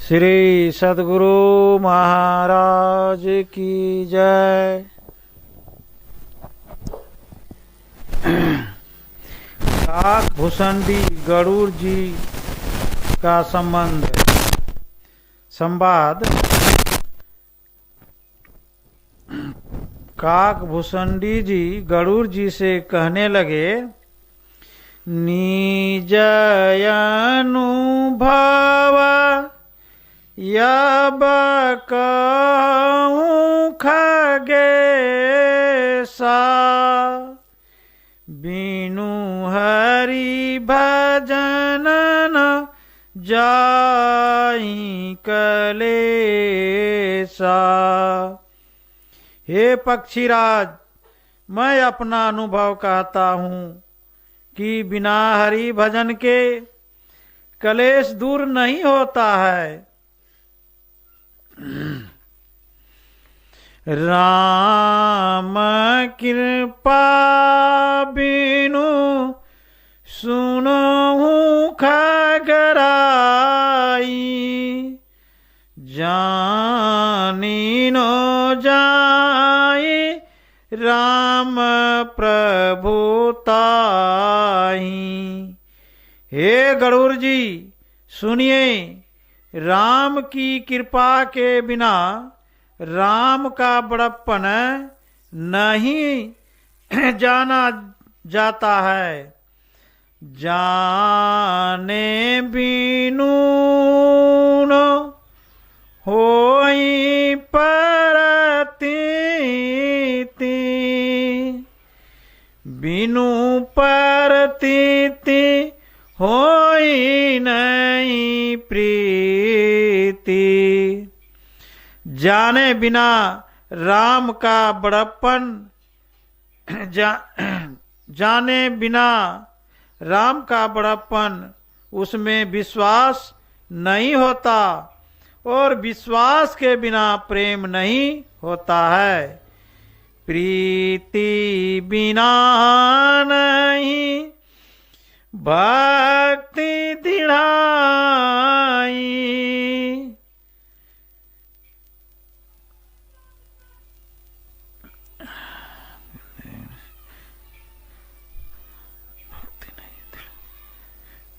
श्री सद्गुरु महाराज की जय। काकभूषणी गरुड़ जी का संवाद। काकभूषणी जी गरुड़ जी से कहने लगे, निज अनुभव यब कहूँ खगेसा, बिनु हरि भजन न जाई कलेसा। हे पक्षीराज, मैं अपना अनुभव कहता हूँ कि बिना हरि भजन के कलेश दूर नहीं होता है। राम कृपा बिनु सुनहु खगराई, जानी नो जाई राम प्रभुताई। हे गरुड़ जी, सुनिए, राम की कृपा के बिना राम का बड़प्पन नहीं जाना जाता है। जाने बिनु न होई परतीति, बिनु परतीति होई नहीं प्रीति। जाने बिना राम का बड़प्पन जाने बिना राम का बड़प्पन, उसमें विश्वास नहीं होता, और विश्वास के बिना प्रेम नहीं होता है। प्रीति बिना नहीं भक्ति दृढ़ाई,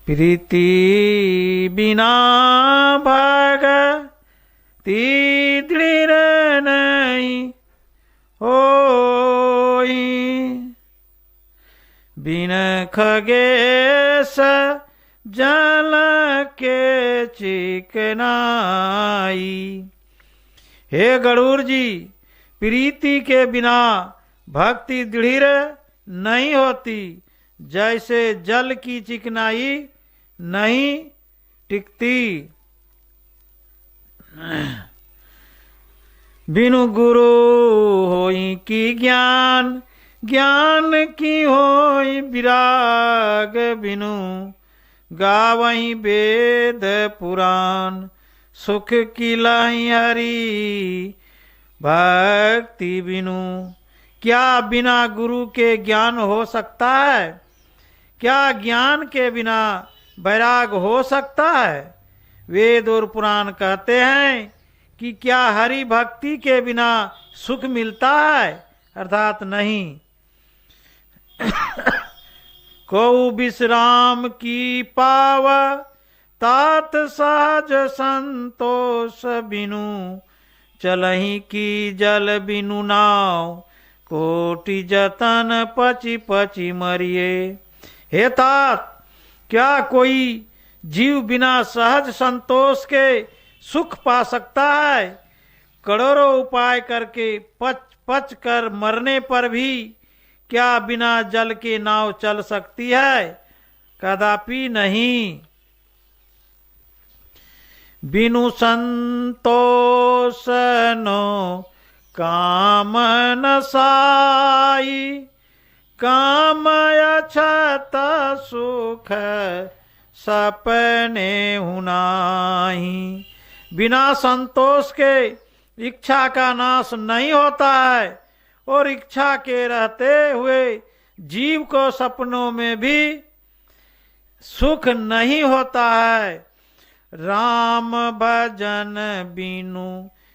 प्रीति बिना भक्ति दृढ़ नहीं होई, बिन खगेश जल के चिकनाई। हे गरुड़ जी, प्रीति के बिना भक्ति दृढ़ नहीं होती, जैसे जल की चिकनाई नहीं टिकती। बिनु गुरु होई की ज्ञान, ज्ञान की होई विराग, बिनु गावई वेद पुराण, सुख की लाई हरि भक्ति बिनु। क्या बिना गुरु के ज्ञान हो सकता है? क्या ज्ञान के बिना वैराग हो सकता है? वेद और पुराण कहते हैं कि क्या हरि भक्ति के बिना सुख मिलता है? अर्थात नहीं। को विश्राम की पाव तात सहज संतोष, बिनु चलही की जल बिनु नाव, कोटि जतन पची पची मरिए। हे तात, क्या कोई जीव बिना सहज संतोष के सुख पा सकता है? करोड़ों उपाय करके पच पच कर मरने पर भी क्या बिना जल के नाव चल सकती है? कदापि नहीं। बिनु संतोष नो काम न साई, काम अछत सुख सपने हुनाही। बिना संतोष के इच्छा का नाश नहीं होता है, और इच्छा के रहते हुए जीव को सपनों में भी सुख नहीं होता है। राम भजन बिनु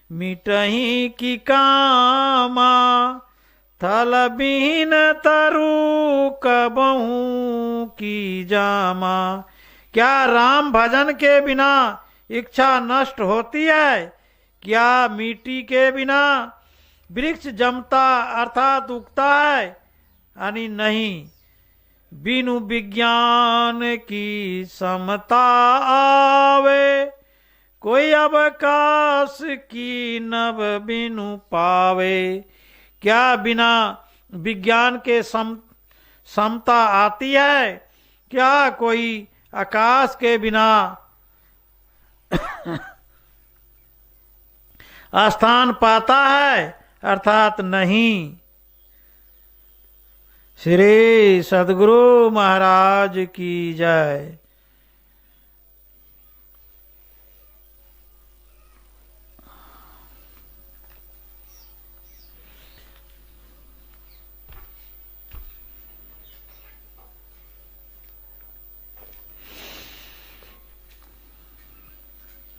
मिटही की कामा, थल बीन तरु कबहू की जामा। क्या राम भजन के बिना इच्छा नष्ट होती है? क्या मिट्टी के बिना वृक्ष जमता अर्थात उगता है? यानी नहीं। बिनु विज्ञान की समता आवे, कोई अवकाश की नभ बिनु पावे। क्या बिना विज्ञान के समता आती है? क्या कोई आकाश के बिना स्थान पाता है? अर्थात नहीं। श्री सद्गुरु महाराज की जय।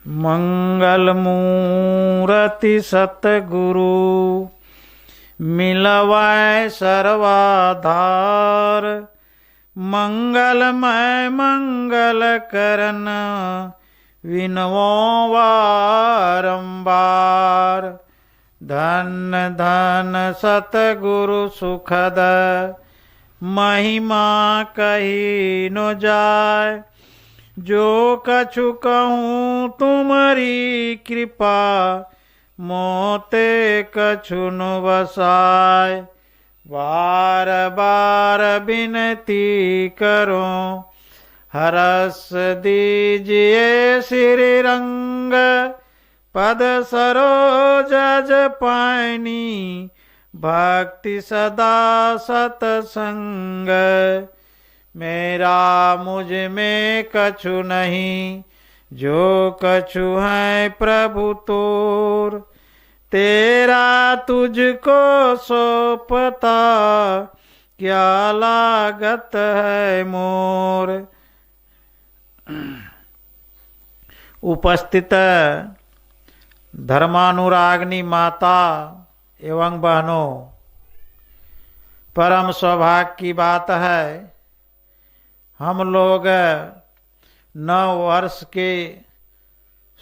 मंगल मूरति सतगुरु, मिलवाय सर्वाधार। मंगलमय मंगल करन, विनवो बारंबार। धन धन सतगुरु सुखद, महिमा कही न जाय। जो कछु कहूँ तुम्हारी कृपा, मोते कछु न बसाय। बार बार विनती करो, हरस दीजिए श्री रंग। पद सरोज पायनी, भक्ति सदा सतसंग। मेरा मुझ में कछु नहीं, जो कछु है प्रभु तोर। तेरा तुझको सौंपता, क्या लागत है मोर। उपस्थित धर्मानुराग्नि माता एवं बहनों, परम सौभाग्य की बात है, हम लोग नव वर्ष के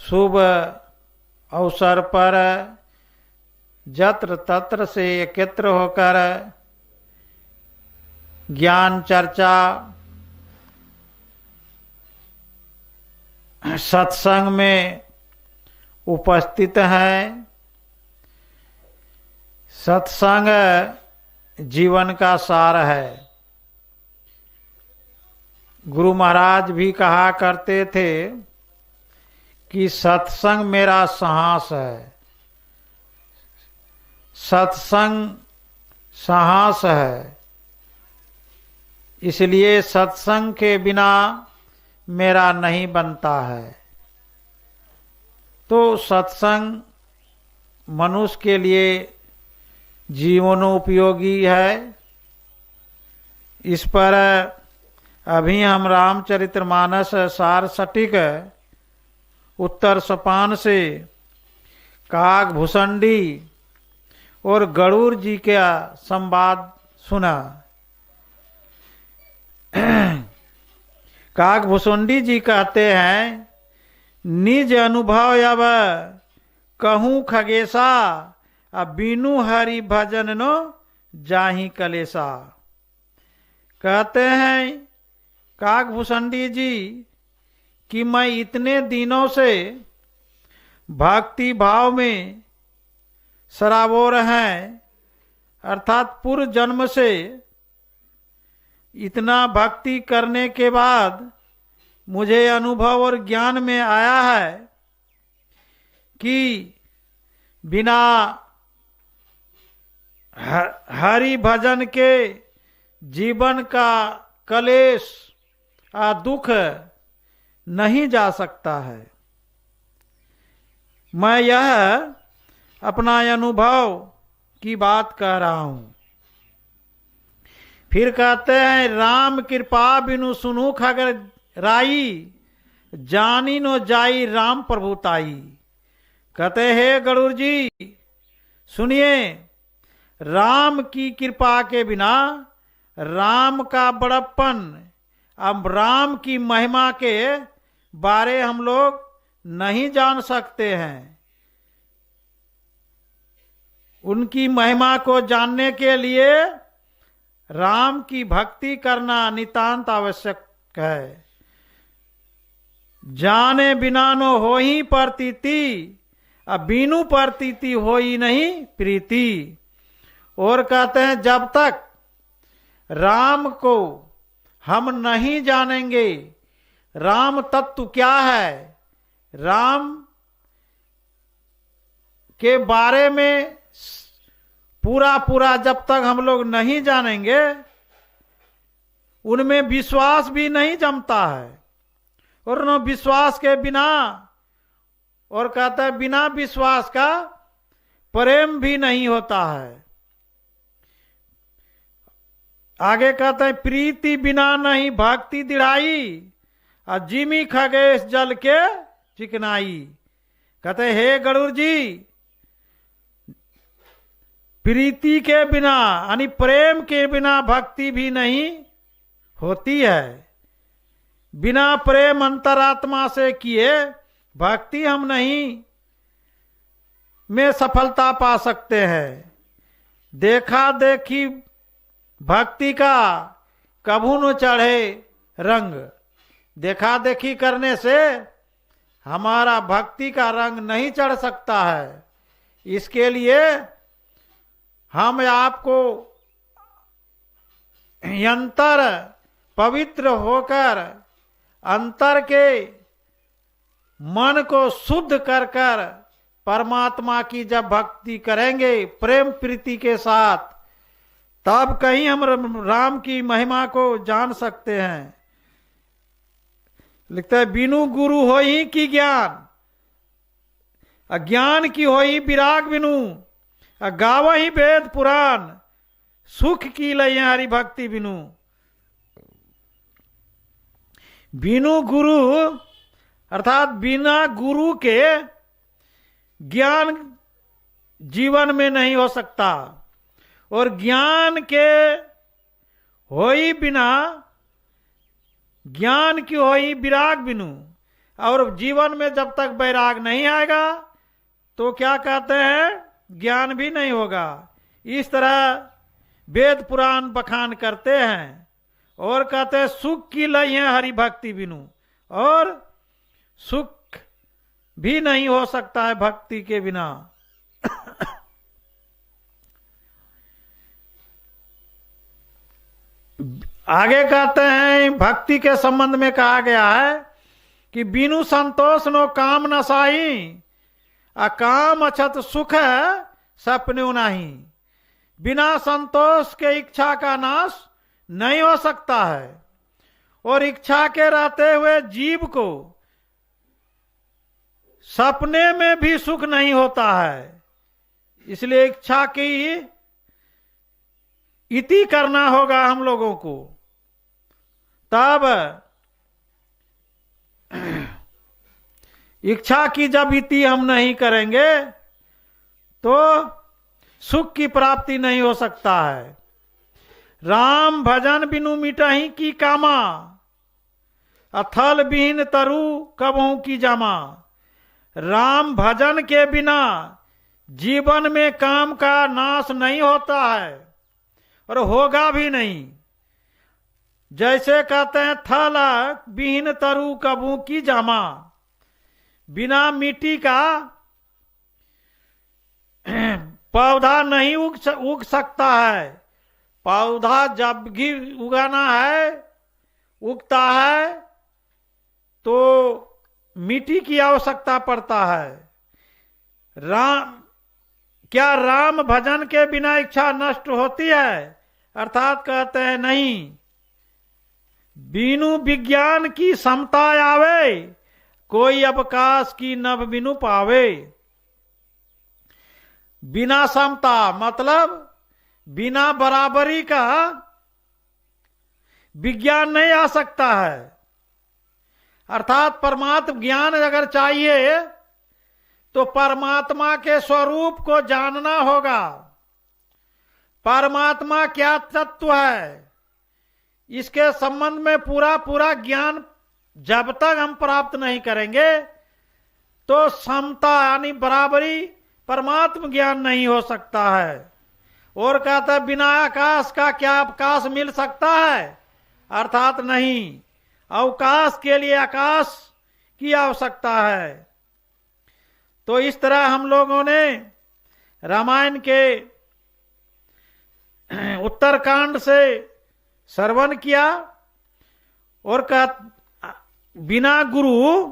शुभ अवसर पर जत्र तत्र से एकत्र होकर ज्ञान चर्चा, सत्संग में उपस्थित हैं। सत्संग जीवन का सार है। गुरु महाराज भी कहा करते थे कि सत्संग मेरा साहस है। सत्संग साहस है, इसलिए सत्संग के बिना मेरा नहीं बनता है। तो सत्संग मनुष्य के लिए जीवनोपयोगी है। इस पर अभी हम रामचरितमानस सार सटीक उत्तर सोपान से काग भुसंडी और गरुड़ जी का संवाद सुना। काग भुसुंडी जी कहते हैं, निज अनुभव अब कहूँ खगेसा, अब बीनू हरि भजन नो जाहि कलेसा। कहते हैं काग भुसंडी जी कि मैं इतने दिनों से भक्ति भाव में सराबोर हैं, अर्थात पूर्व जन्म से इतना भक्ति करने के बाद मुझे अनुभव और ज्ञान में आया है कि बिना हरि भजन के जीवन का कलेश दुख नहीं जा सकता है। मैं यह अपना अनुभव की बात कह रहा हूं। फिर कहते हैं, राम कृपा बिनु सुनु खगर राई, जानी नो जाई राम प्रभुताई। कहते हे गरुड़ जी सुनिए, राम की कृपा के बिना राम का बड़प्पन, अब राम की महिमा के बारे हम लोग नहीं जान सकते हैं। उनकी महिमा को जानने के लिए राम की भक्ति करना नितांत आवश्यक है। जाने बिना नो हो ही प्रतीति, अब बीनू प्रतीति हो ही नहीं प्रीति। और कहते हैं जब तक राम को हम नहीं जानेंगे, राम तत्व क्या है, राम के बारे में पूरा जब तक हम लोग नहीं जानेंगे, उनमें विश्वास भी नहीं जमता है। और न विश्वास के बिना, और कहता है बिना विश्वास का प्रेम भी नहीं होता है। आगे कहते हैं प्रीति बिना नहीं भक्ति दिढ़ाई, और जिमी खगेश जल के चिकनाई। कहते हे गरुड़ जी, प्रीति के बिना यानी प्रेम के बिना भक्ति भी नहीं होती है। बिना प्रेम अंतरात्मा से किए भक्ति हम नहीं में सफलता पा सकते हैं। देखा देखी भक्ति का कभू न चढ़े रंग। देखा देखी करने से हमारा भक्ति का रंग नहीं चढ़ सकता है। इसके लिए हम आपको अंतर पवित्र होकर अंतर के मन को शुद्ध कर कर परमात्मा की जब भक्ति करेंगे प्रेम प्रीति के साथ, तब कहीं हम राम की महिमा को जान सकते हैं। लिखता है बिनु गुरु हो ही की ज्ञान, अज्ञान की हो ही विराग बिनु, गावा ही वेद पुराण, सुख की लय हरि भक्ति बिनु। बिनु गुरु अर्थात बिना गुरु के ज्ञान जीवन में नहीं हो सकता, और ज्ञान के हो ही बिना, ज्ञान की हो ही विराग बिनु। और जीवन में जब तक वैराग नहीं आएगा तो क्या कहते हैं, ज्ञान भी नहीं होगा। इस तरह वेद पुराण बखान करते हैं और कहते हैं सुख की लय है हरि भक्ति बिनु, और सुख भी नहीं हो सकता है भक्ति के बिना। आगे कहते हैं भक्ति के संबंध में कहा गया है कि बिनु संतोष नो काम नसाई, अकाम अछत सुख सपने नाही। बिना संतोष के इच्छा का नाश नहीं हो सकता है, और इच्छा के रहते हुए जीव को सपने में भी सुख नहीं होता है। इसलिए इच्छा की इति करना होगा हम लोगों को, तब इच्छा की जब इति हम नहीं करेंगे तो सुख की प्राप्ति नहीं हो सकता है। राम भजन बिनु मिटहि की कामा, अथल बिहीन तरु कबहू की जामा। राम भजन के बिना जीवन में काम का नाश नहीं होता है और होगा भी नहीं। जैसे कहते हैं थल बिहीन तरु कबहू की जामा, बिना मिट्टी का पौधा नहीं उग सकता है। पौधा जब भी उगाना है, उगता है तो मिट्टी की आवश्यकता पड़ता है। क्या राम भजन के बिना इच्छा नष्ट होती है? अर्थात कहते हैं नहीं। बिनु विज्ञान की समता आवे, कोई अवकाश की नभ बिनु पावे। बिना समता मतलब बिना बराबरी का विज्ञान नहीं आ सकता है। अर्थात परमात्म ज्ञान अगर चाहिए तो परमात्मा के स्वरूप को जानना होगा। परमात्मा क्या तत्व है, इसके संबंध में पूरा पूरा ज्ञान जब तक हम प्राप्त नहीं करेंगे तो समता यानी बराबरी परमात्म ज्ञान नहीं हो सकता है। और कहता है बिना आकाश का क्या अवकाश मिल सकता है, अर्थात नहीं, अवकाश के लिए आकाश की आवश्यकता है। तो इस तरह हम लोगों ने रामायण के उत्तरकांड से श्रवण किया और बिना गुरु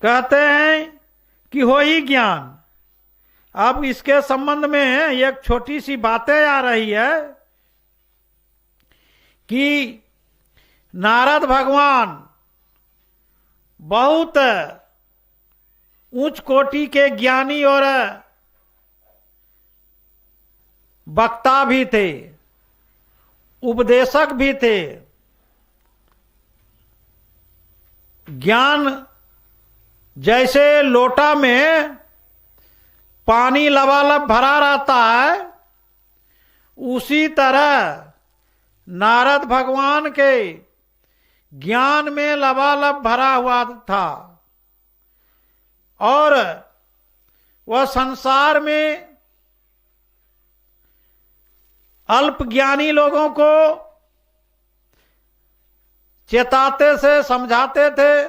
कहते हैं कि हो ही ज्ञान। अब इसके संबंध में एक छोटी सी बातें आ रही है कि नारद भगवान बहुत उच्च कोटि के ज्ञानी और वक्ता भी थे, उपदेशक भी थे। ज्ञान जैसे लोटा में पानी लबालब भरा रहता है, उसी तरह नारद भगवान के ज्ञान में लबालब भरा हुआ था और वह संसार में अल्प ज्ञानी लोगों को चेताते थे, समझाते थे,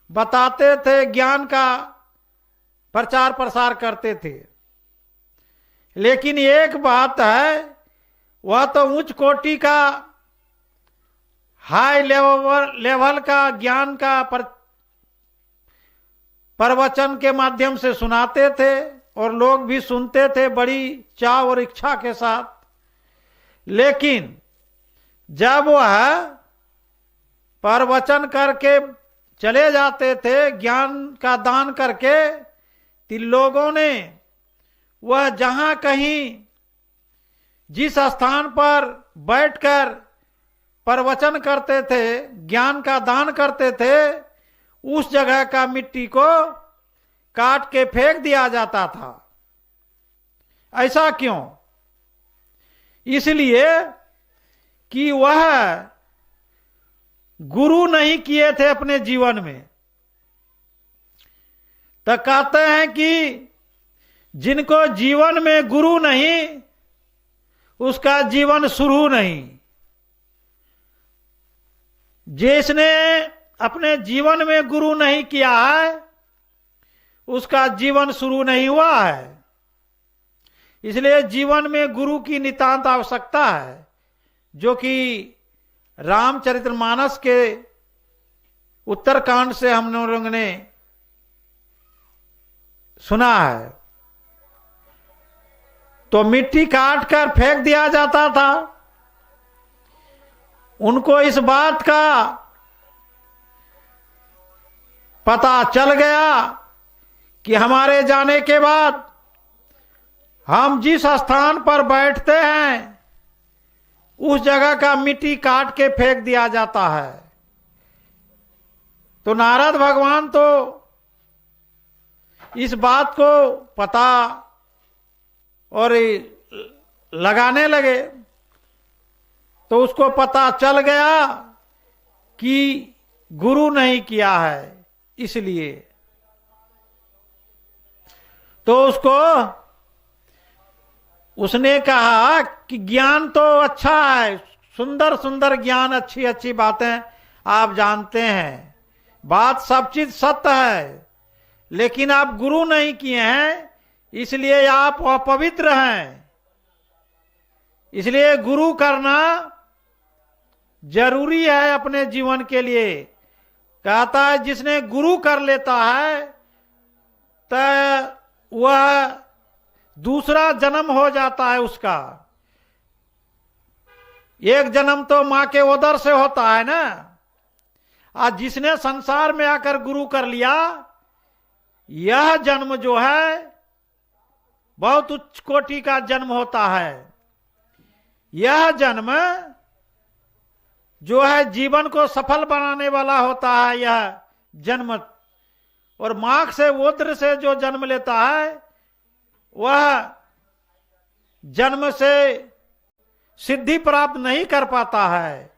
बताते थे, ज्ञान का प्रचार प्रसार करते थे। लेकिन एक बात है, वह तो उच्च कोटि का हाई लेवल का ज्ञान का प्रवचन के माध्यम से सुनाते थे और लोग भी सुनते थे बड़ी चाव और इच्छा के साथ। लेकिन जब वह प्रवचन करके चले जाते थे ज्ञान का दान करके, तो लोगों ने वह जहां कहीं जिस स्थान पर बैठकर प्रवचन करते थे, ज्ञान का दान करते थे, उस जगह का मिट्टी को काट के फेंक दिया जाता था। ऐसा क्यों? इसलिए कि वह गुरु नहीं किए थे अपने जीवन में। तो कहते हैं कि जिनको जीवन में गुरु नहीं, उसका जीवन शुरू नहीं। जिसने अपने जीवन में गुरु नहीं किया है, उसका जीवन शुरू नहीं हुआ है। इसलिए जीवन में गुरु की नितांत आवश्यकता है, जो कि रामचरितमानस के उत्तरकांड से हम लोगों ने सुना है। तो मिट्टी काट कर फेंक दिया जाता था। उनको इस बात का पता चल गया कि हमारे जाने के बाद हम जिस स्थान पर बैठते हैं उस जगह का मिट्टी काट के फेंक दिया जाता है। तो नारद भगवान तो इस बात को पता और लगाने लगे। तो उसको पता चल गया कि गुरु नहीं किया है, इसलिए तो उसने कहा कि ज्ञान तो अच्छा है, सुंदर सुंदर ज्ञान, अच्छी अच्छी बातें आप जानते हैं, बात सब चीज सत्य है, लेकिन आप गुरु नहीं किए हैं, इसलिए आप अपवित्र हैं। इसलिए गुरु करना जरूरी है अपने जीवन के लिए। कहता है जिसने गुरु कर लेता है तो वह दूसरा जन्म हो जाता है उसका। एक जन्म तो मां के उदर से होता है ना। आज जिसने संसार में आकर गुरु कर लिया, यह जन्म जो है बहुत उच्च कोटि का जन्म होता है। यह जन्म जो है जीवन को सफल बनाने वाला होता है यह जन्म। और माख से ओद्र से जो जन्म लेता है वह जन्म से सिद्धि प्राप्त नहीं कर पाता है,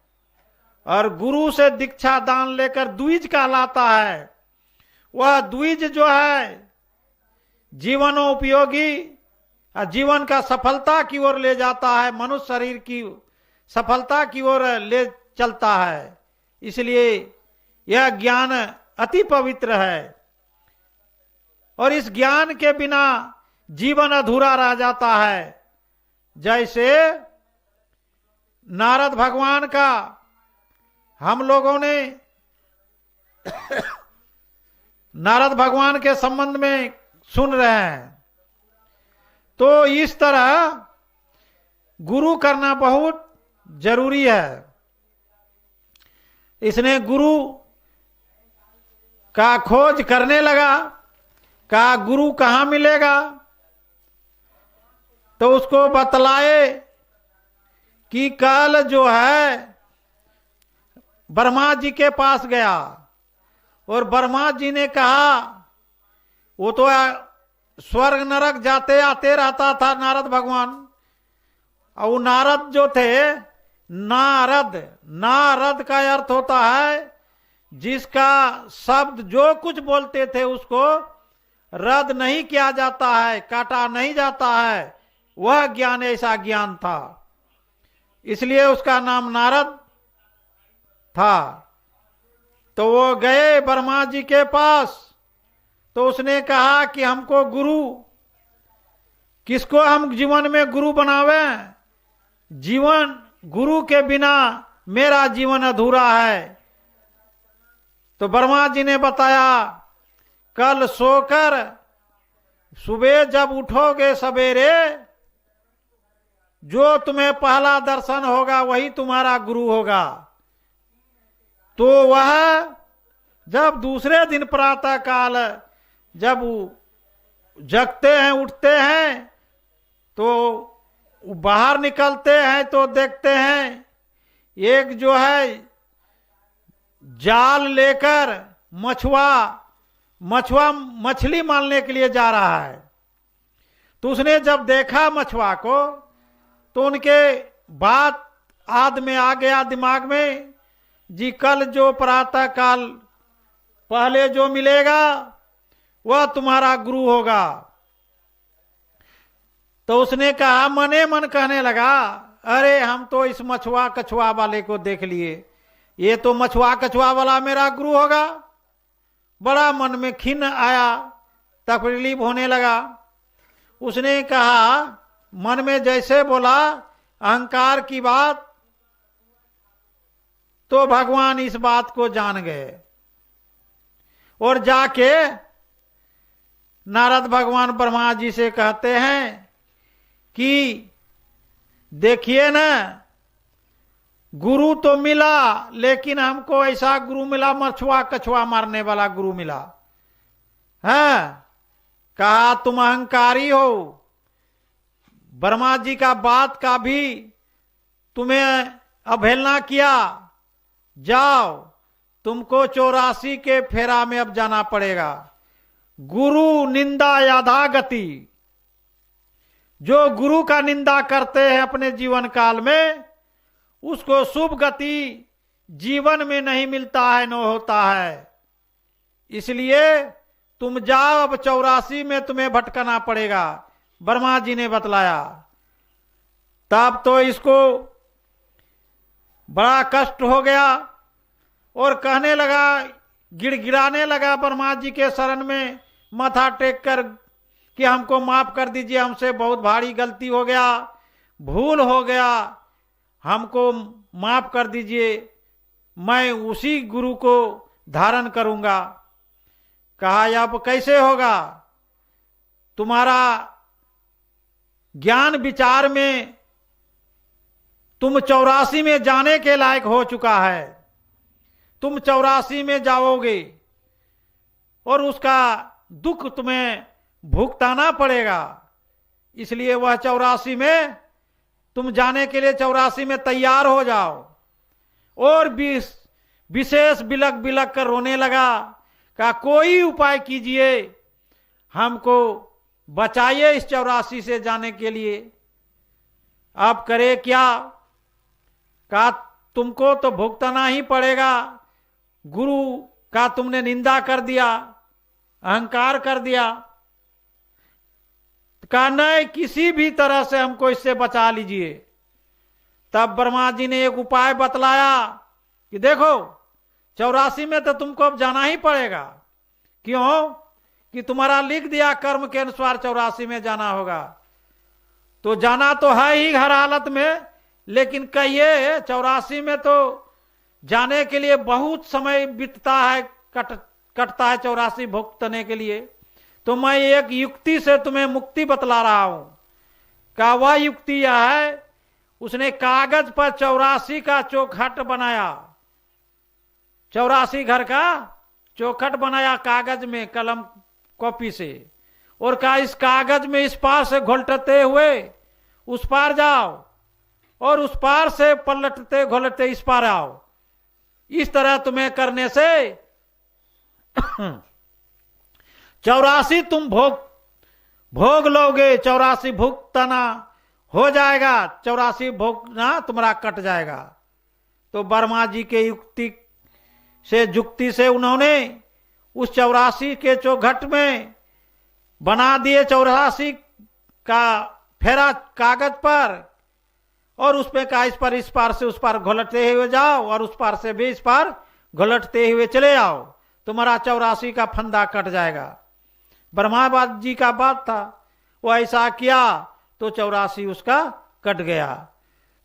और गुरु से दीक्षा दान लेकर द्विज कहलाता है। वह द्विज जो है जीवनोपयोगी जीवन का सफलता की ओर ले जाता है, मनुष्य शरीर की सफलता की ओर ले चलता है। इसलिए यह ज्ञान अति पवित्र है, और इस ज्ञान के बिना जीवन अधूरा रह जाता है। जैसे नारद भगवान का हम लोगों ने नारद भगवान के संबंध में सुन रहे हैं, तो इस तरह गुरु करना बहुत जरूरी है। इसने गुरु का खोज करने लगा, कहा गुरु कहाँ मिलेगा, तो उसको बतलाए कि कल जो है ब्रह्मा जी के पास गया, और ब्रह्मा जी ने कहा, वो तो स्वर्ग नरक जाते आते रहता था नारद भगवान। और वो नारद जो थे, नारद का अर्थ होता है जिसका शब्द जो कुछ बोलते थे उसको रद्द नहीं किया जाता है, काटा नहीं जाता है, वह ज्ञान ऐसा ज्ञान था, इसलिए उसका नाम नारद था। तो वो गए ब्रह्मा जी के पास, तो उसने कहा कि हमको गुरु, किसको हम जीवन में गुरु बनावे, जीवन गुरु के बिना मेरा जीवन अधूरा है। तो ब्रह्मा जी ने बताया, कल सोकर सुबह जब उठोगे सवेरे, जो तुम्हें पहला दर्शन होगा वही तुम्हारा गुरु होगा। तो वह जब दूसरे दिन प्रातः काल जब जगते हैं, उठते हैं, तो बाहर निकलते हैं तो देखते हैं एक जो है जाल लेकर मछली मारने के लिए जा रहा है। तो उसने जब देखा मछुआ को, तो उनके बात आद में आ गया दिमाग में, जी कल जो प्रातः काल पहले जो मिलेगा वह तुम्हारा गुरु होगा। तो उसने कहा, मने मन कहने लगा, अरे हम तो इस मछुआ कछुआ वाले को देख लिए, ये तो मछुआ कछुआ वाला मेरा गुरु होगा। बड़ा मन में खिन्न आया, तकलीफ होने लगा। उसने कहा, मन में जैसे बोला अहंकार की बात, तो भगवान इस बात को जान गए, और जाके नारद भगवान ब्रह्मा जी से कहते हैं कि देखिए ना, गुरु तो मिला, लेकिन हमको ऐसा गुरु मिला, मछुआ कछुआ मारने वाला गुरु मिला है। कहा तुम अहंकारी हो, ब्रह्मा जी का बात का भी तुम्हें अवहेलना किया, जाओ तुमको 84 के फेरा में अब जाना पड़ेगा। गुरु निंदा याधा गति, जो गुरु का निंदा करते हैं अपने जीवन काल में, उसको शुभ गति जीवन में नहीं मिलता है, न होता है। इसलिए तुम जाओ, अब 84 में तुम्हें भटकना पड़ेगा, ब्रह्मा जी ने बतलाया। तब तो इसको बड़ा कष्ट हो गया, और कहने लगा, गिड़गिड़ाने लगा ब्रह्मा जी के शरण में माथा टेक कर कि हमको माफ कर दीजिए, हमसे बहुत भारी गलती हो गया, भूल हो गया, हमको माफ कर दीजिए, मैं उसी गुरु को धारण करूंगा। कहा अब कैसे होगा, तुम्हारा ज्ञान विचार में तुम 84 में जाने के लायक हो चुका है, तुम 84 में जाओगे और उसका दुख तुम्हें भुगताना पड़ेगा। इसलिए वह 84 में तुम जाने के लिए 84 में तैयार हो जाओ। और भी विशेष बिलक बिलक कर रोने लगा। कहा कोई उपाय कीजिए, हमको बचाइए इस 84 से जाने के लिए। आप करे क्या? कहा तुमको तो भुगतना ही पड़ेगा, गुरु का तुमने निंदा कर दिया, अहंकार कर दिया। कहा नहीं, किसी भी तरह से हमको इससे बचा लीजिए। तब ब्रह्मा जी ने एक उपाय बतलाया कि देखो 84 में तो तुमको अब जाना ही पड़ेगा। क्यों? कि तुम्हारा लिख दिया कर्म के अनुसार 84 में जाना होगा। तो जाना तो है ही हर हालत में, लेकिन कहिए 84 में तो जाने के लिए बहुत समय बीतता है, कटता है 84 भुगतने के लिए। तो मैं एक युक्ति से तुम्हें मुक्ति बतला रहा हूं। का वह युक्ति यह है, उसने कागज पर 84 का चौखट बनाया, 84 घर का चौखट बनाया कागज में, कलम कॉपी से, और कहा इस कागज में इस पार से घोलटते हुए उस पार जाओ, और उस पार से पलटते घोलटते इस पार आओ। इस तरह तुम्हें करने से 84 तुम भोग लोगे, 84 भुगतना हो जाएगा, 84 भोगना तुम्हारा कट जाएगा। तो ब्रह्मा जी के जुक्ति से उन्होंने उस 84 के चौखट में बना दिए 84 का फेरा कागज पर, और उसमें कहा इस पार से उस पार घोलटते हुए जाओ, और उस पार से भी इस पार घोलटते हुए चले आओ, तुम्हारा 84 का फंदा कट जाएगा। ब्रह्मा जी का बात था, वो ऐसा किया तो 84 उसका कट गया।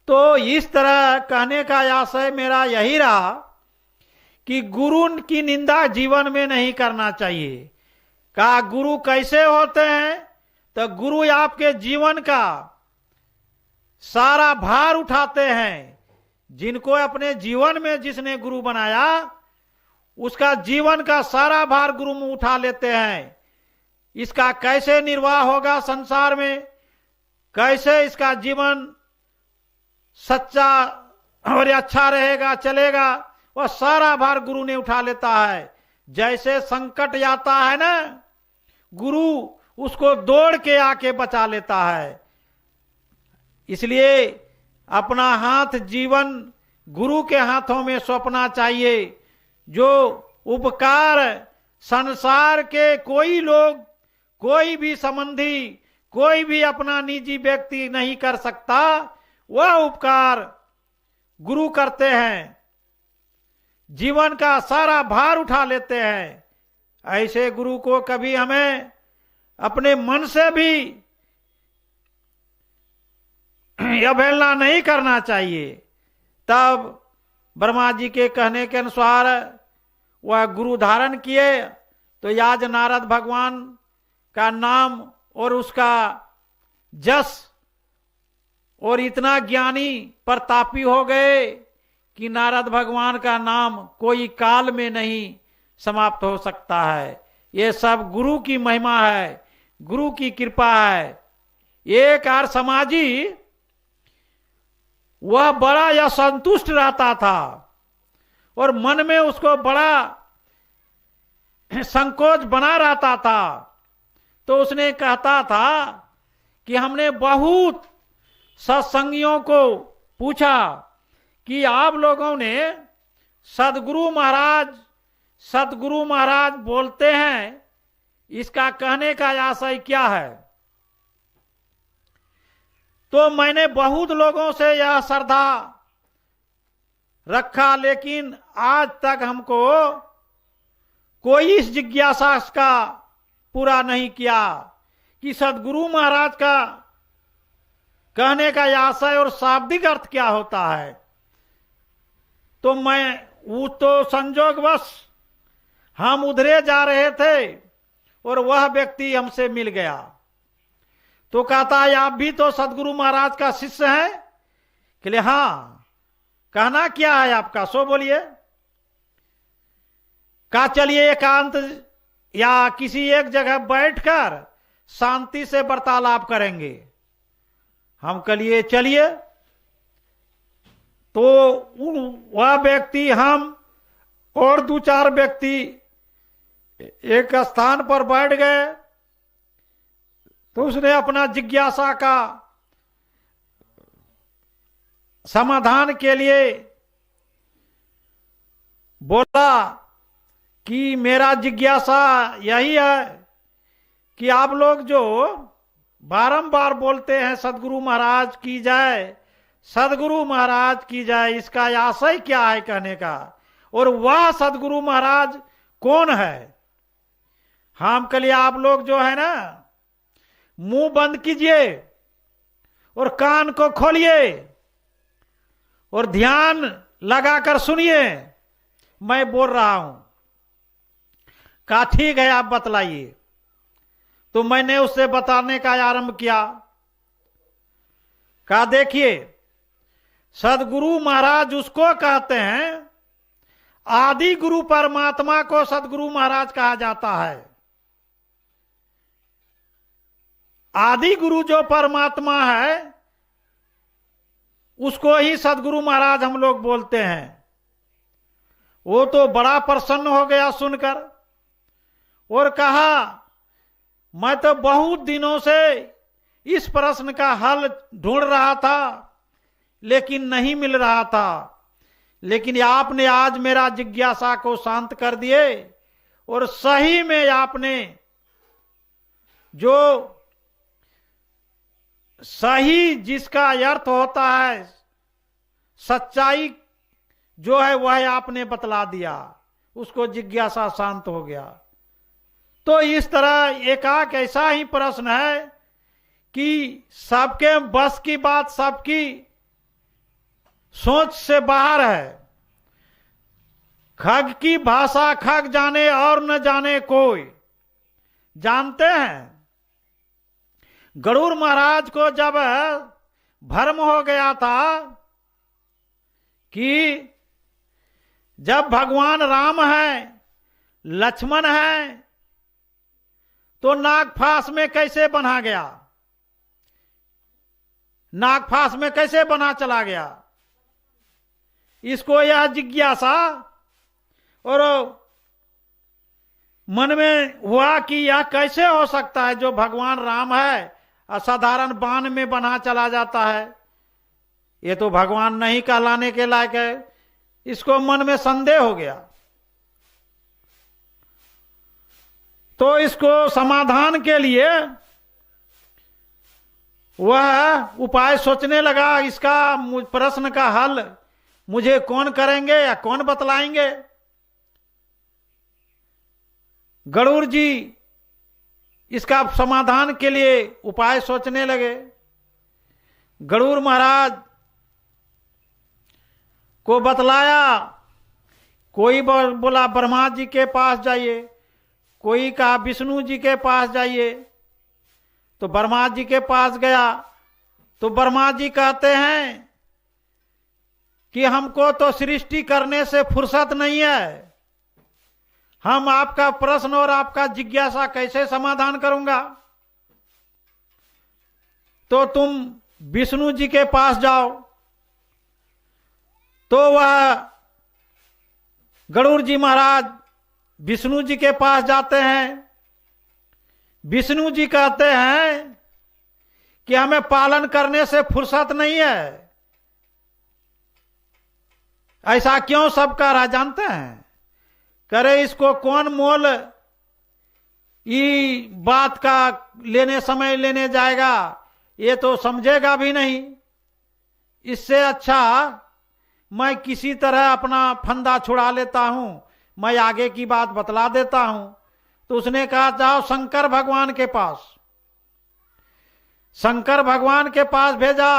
तो इस तरह कहने का आशय मेरा यही रहा कि गुरु की निंदा जीवन में नहीं करना चाहिए। कहा गुरु कैसे होते हैं? तो गुरु आपके जीवन का सारा भार उठाते हैं। जिनको अपने जीवन में जिसने गुरु बनाया, उसका जीवन का सारा भार गुरु में उठा लेते हैं। इसका कैसे निर्वाह होगा संसार में, कैसे इसका जीवन सच्चा और अच्छा रहेगा, चलेगा, वह सारा भार गुरु ने उठा लेता है। जैसे संकट आता है ना, गुरु उसको दौड़ के आके बचा लेता है। इसलिए अपना हाथ जीवन गुरु के हाथों में सौंपना चाहिए। जो उपकार संसार के कोई लोग, कोई भी संबंधी, कोई भी अपना निजी व्यक्ति नहीं कर सकता, वह उपकार गुरु करते हैं, जीवन का सारा भार उठा लेते हैं। ऐसे गुरु को कभी हमें अपने मन से भी अवहेलना नहीं करना चाहिए। तब ब्रह्मा जी के कहने के अनुसार वह गुरु धारण किए। तो आज नारद भगवान का नाम और उसका जस और इतना ज्ञानी प्रतापी हो गए कि नारद भगवान का नाम कोई काल में नहीं समाप्त हो सकता है। ये सब गुरु की महिमा है, गुरु की कृपा है। एक आर समाजी वह बड़ा या संतुष्ट रहता था और मन में उसको बड़ा संकोच बना रहता था। तो उसने कहता था कि हमने बहुत सत्संगियों को पूछा कि आप लोगों ने सदगुरु महाराज बोलते हैं, इसका कहने का आशय क्या है? तो मैंने बहुत लोगों से यह श्रद्धा रखा, लेकिन आज तक हमको कोई इस जिज्ञासा का पूरा नहीं किया कि सदगुरु महाराज का कहने का आशय और शाब्दिक अर्थ क्या होता है। तो वो तो संजोगवश हम उधरे जा रहे थे और वह व्यक्ति हमसे मिल गया। तो कहता है आप भी तो सदगुरु महाराज का शिष्य हैं? कि ले हाँ। कहना क्या है आपका, सो बोलिए। कहा चलिए एकांत या किसी एक जगह बैठकर शांति से वार्तालाप करेंगे। हम कहिए चलिए। तो वह व्यक्ति, हम और 2-4 व्यक्ति एक स्थान पर बैठ गए। तो उसने अपना जिज्ञासा का समाधान के लिए बोला कि मेरा जिज्ञासा यही है कि आप लोग जो बारंबार बोलते हैं सदगुरु महाराज की जय, सदगुरु महाराज की जय, इसका आशय क्या है कहने का, और वह सदगुरु महाराज कौन है? हम के लिए आप लोग जो है ना, मुंह बंद कीजिए और कान को खोलिए और ध्यान लगाकर सुनिए, मैं बोल रहा हूं। कहा ठीक है, आप बतलाइए। तो मैंने उससे बताने का आरंभ किया। कहा देखिए, सदगुरु महाराज उसको कहते हैं, आदि गुरु परमात्मा को सदगुरु महाराज कहा जाता है। आदि गुरु जो परमात्मा है उसको ही सदगुरु महाराज हम लोग बोलते हैं। वो तो बड़ा प्रसन्न हो गया सुनकर और कहा, मैं तो बहुत दिनों से इस प्रश्न का हल ढूंढ रहा था लेकिन नहीं मिल रहा था, लेकिन आपने आज मेरा जिज्ञासा को शांत कर दिए और सही में आपने जो सही जिसका अर्थ होता है, सच्चाई जो है वह आपने बतला दिया, उसको जिज्ञासा शांत हो गया। तो इस तरह एकाक ऐसा ही प्रश्न है कि सबके बस की बात, सबकी सोच से बाहर है। खग की भाषा खग जाने और न जाने कोई। जानते हैं, गरुड़ महाराज को जब भ्रम हो गया था कि जब भगवान राम है, लक्ष्मण है, तो नागफास में कैसे बना गया, नागफास में कैसे बना चला गया, इसको यह जिज्ञासा और मन में हुआ कि यह कैसे हो सकता है, जो भगवान राम है असाधारण बाण में बना चला जाता है, ये तो भगवान नहीं कहलाने के लायक है। इसको मन में संदेह हो गया। तो इसको समाधान के लिए वह उपाय सोचने लगा, इसका प्रश्न का हल मुझे कौन करेंगे या कौन बतलाएंगे। गरुड़ जी इसका समाधान के लिए उपाय सोचने लगे। गरुड़ महाराज को बतलाया, कोई बोला ब्रह्मा जी के पास जाइए, कोई कहा विष्णु जी के पास जाइए। तो ब्रह्मा जी के पास गया तो ब्रह्मा जी कहते हैं कि हमको तो सृष्टि करने से फुर्सत नहीं है, हम आपका प्रश्न और आपका जिज्ञासा कैसे समाधान करूंगा, तो तुम विष्णु जी के पास जाओ। तो वह गरुड़ जी महाराज विष्णु जी के पास जाते हैं। विष्णु जी कहते हैं कि हमें पालन करने से फुर्सत नहीं है। ऐसा क्यों सब कह रहा जानते हैं? करे इसको कौन मोल ये बात का लेने समय लेने जाएगा, ये तो समझेगा भी नहीं। इससे अच्छा मैं किसी तरह अपना फंदा छुड़ा लेता हूं, मैं आगे की बात बतला देता हूं। तो उसने कहा जाओ शंकर भगवान के पास। शंकर भगवान के पास भेजा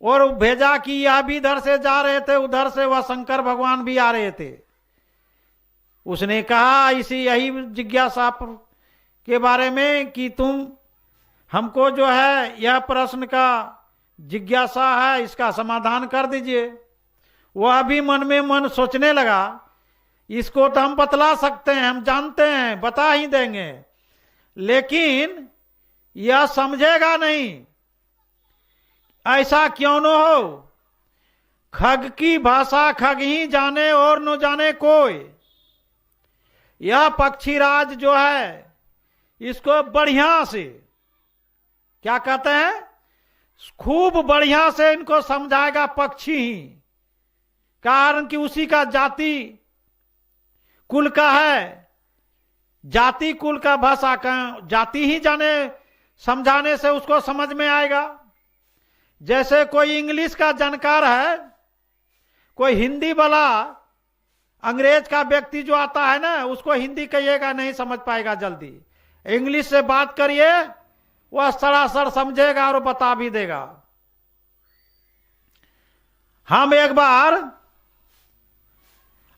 और भेजा कि यह भी इधर से जा रहे थे, उधर से वह शंकर भगवान भी आ रहे थे। उसने कहा इसी यही जिज्ञासा के बारे में कि तुम हमको जो है यह प्रश्न का जिज्ञासा है, इसका समाधान कर दीजिए। वह भी मन में मन सोचने लगा, इसको तो हम बतला सकते हैं, हम जानते हैं, बता ही देंगे, लेकिन यह समझेगा नहीं। ऐसा क्यों न हो खग की भाषा खग ही जाने और न जाने कोई। यह पक्षीराज जो है इसको बढ़िया से क्या कहते हैं, खूब बढ़िया से इनको समझाएगा पक्षी ही, कारण कि उसी का जाति कुल का है। जाति कुल का भाषा का जाति ही जाने समझाने से उसको समझ में आएगा। जैसे कोई इंग्लिश का जानकार है, कोई हिंदी वाला अंग्रेज का व्यक्ति जो आता है ना, उसको हिंदी कहिएगा नहीं समझ पाएगा जल्दी। इंग्लिश से बात करिए, वह सरासर समझेगा और बता भी देगा। हम एक बार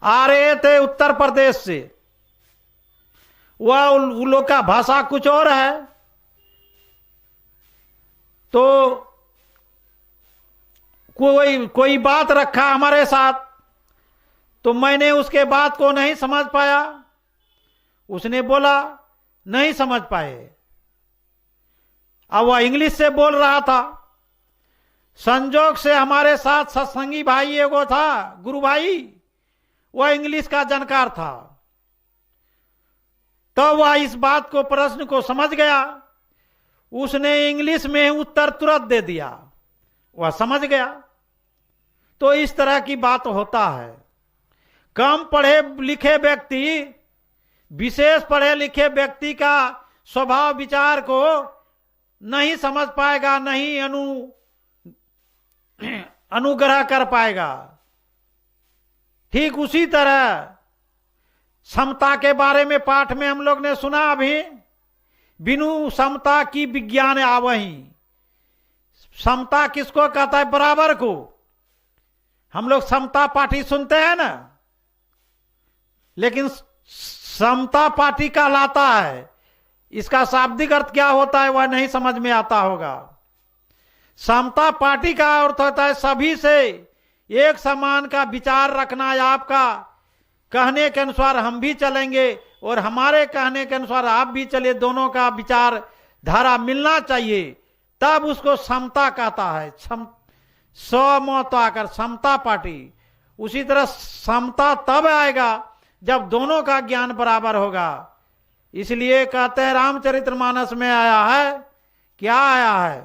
आ रहे थे उत्तर प्रदेश से, वह उन लोग का भाषा कुछ और है, तो कोई बात रखा हमारे साथ, तो मैंने उसके बात को नहीं समझ पाया। उसने बोला नहीं समझ पाए। अब वह इंग्लिश से बोल रहा था। संजोग से हमारे साथ सत्संगी भाई एगो था, गुरु भाई, वह इंग्लिश का जानकार था। तो वह इस बात को, प्रश्न को समझ गया। उसने इंग्लिश में उत्तर तुरंत दे दिया, वह समझ गया। तो इस तरह की बात होता है। कम पढ़े लिखे व्यक्ति, विशेष पढ़े लिखे व्यक्ति का स्वभाव विचार को नहीं समझ पाएगा, नहीं अनुग्रह कर पाएगा। ठीक उसी तरह समता के बारे में पाठ में हम लोग ने सुना अभी, बिनु समता की विज्ञान आवही। समता किसको कहता है? बराबर को। हम लोग समता पार्टी सुनते हैं ना, लेकिन समता पार्टी कहलाता है, इसका शाब्दिक अर्थ क्या होता है वह नहीं समझ में आता होगा। समता पार्टी का अर्थ होता है सभी से एक समान का विचार रखना, या आपका कहने के अनुसार हम भी चलेंगे और हमारे कहने के अनुसार आप भी चले, दोनों का विचार धारा मिलना चाहिए, तब उसको समता कहता है। समता आकर समता पार्टी। उसी तरह समता तब आएगा जब दोनों का ज्ञान बराबर होगा। इसलिए कहते हैं रामचरितमानस में आया है, क्या आया है?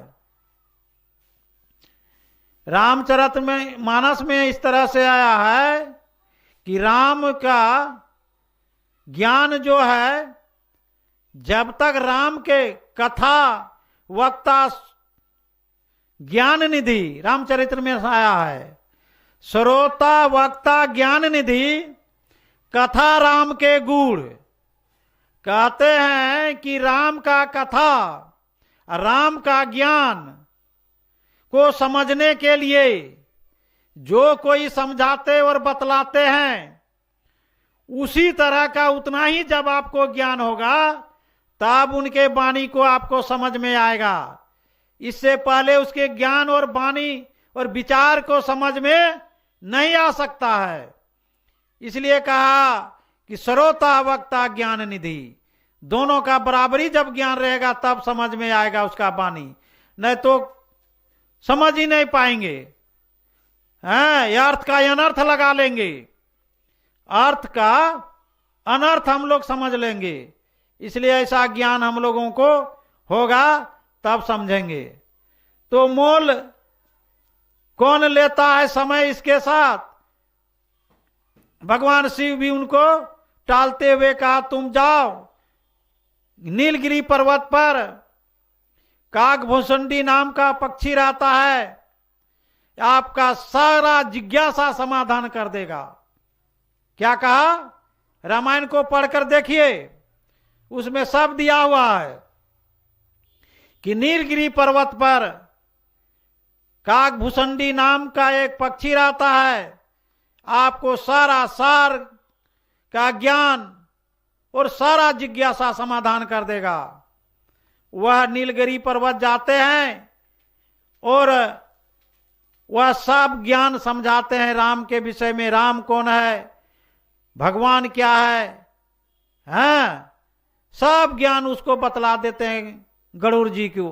रामचरितमानस में इस तरह से आया है कि राम का ज्ञान जो है, जब तक राम के कथा वक्ता ज्ञान निधि, रामचरित्र में आया है, श्रोता वक्ता ज्ञान निधि कथा राम के गुण। कहते हैं कि राम का कथा, राम का ज्ञान को समझने के लिए जो कोई समझाते और बतलाते हैं, उसी तरह का उतना ही जब आपको ज्ञान होगा तब उनके वाणी को आपको समझ में आएगा। इससे पहले उसके ज्ञान और वाणी और विचार को समझ में नहीं आ सकता है। इसलिए कहा कि श्रोता वक्ता ज्ञान निधि, दोनों का बराबरी जब ज्ञान रहेगा तब समझ में आएगा उसका वाणी, नहीं तो समझ ही नहीं पाएंगे। अर्थ का अनर्थ लगा लेंगे, अर्थ का अनर्थ हम लोग समझ लेंगे। इसलिए ऐसा ज्ञान हम लोगों को होगा तब समझेंगे। तो मोल कौन लेता है समय इसके साथ? भगवान शिव भी उनको टालते हुए कहा, तुम जाओ नीलगिरी पर्वत पर, काकभूषुंडी नाम का पक्षी रहता है, आपका सारा जिज्ञासा समाधान कर देगा। क्या कहा? रामायण को पढ़कर देखिए, उसमें सब दिया हुआ है कि नीलगिरी पर्वत पर काकभूषुंडी नाम का एक पक्षी रहता है, आपको सारा सार का ज्ञान और सारा जिज्ञासा समाधान कर देगा। वह नीलगिरी पर्वत जाते हैं और वह सब ज्ञान समझाते हैं राम के विषय में। राम कौन है, भगवान क्या है, सब ज्ञान उसको बतला देते हैं गरुड़ जी को।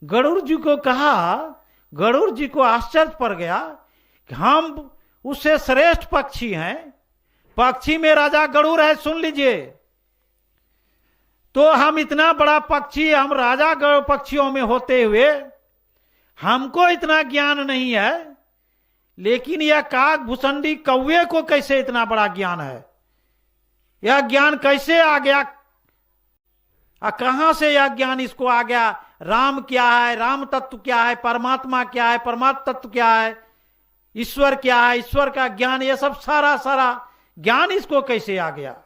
गरुड़ जी को कहा, गरुड़ जी को आश्चर्य पड़ गया कि हम उससे श्रेष्ठ पक्षी हैं, पक्षी में राजा गरुड़ है, सुन लीजिए। तो हम इतना बड़ा पक्षी, हम राजा पक्षियों में होते हुए हमको इतना ज्ञान नहीं है, लेकिन यह काक भुसंडी कौवे को कैसे इतना बड़ा ज्ञान है? यह ज्ञान कैसे आ गया? कहां से यह ज्ञान इसको आ गया? राम क्या है, राम तत्व क्या है, परमात्मा क्या है, परमात्मा तत्व क्या है, ईश्वर क्या है, ईश्वर का ज्ञान, यह सब सारा सारा ज्ञान इसको कैसे आ गया?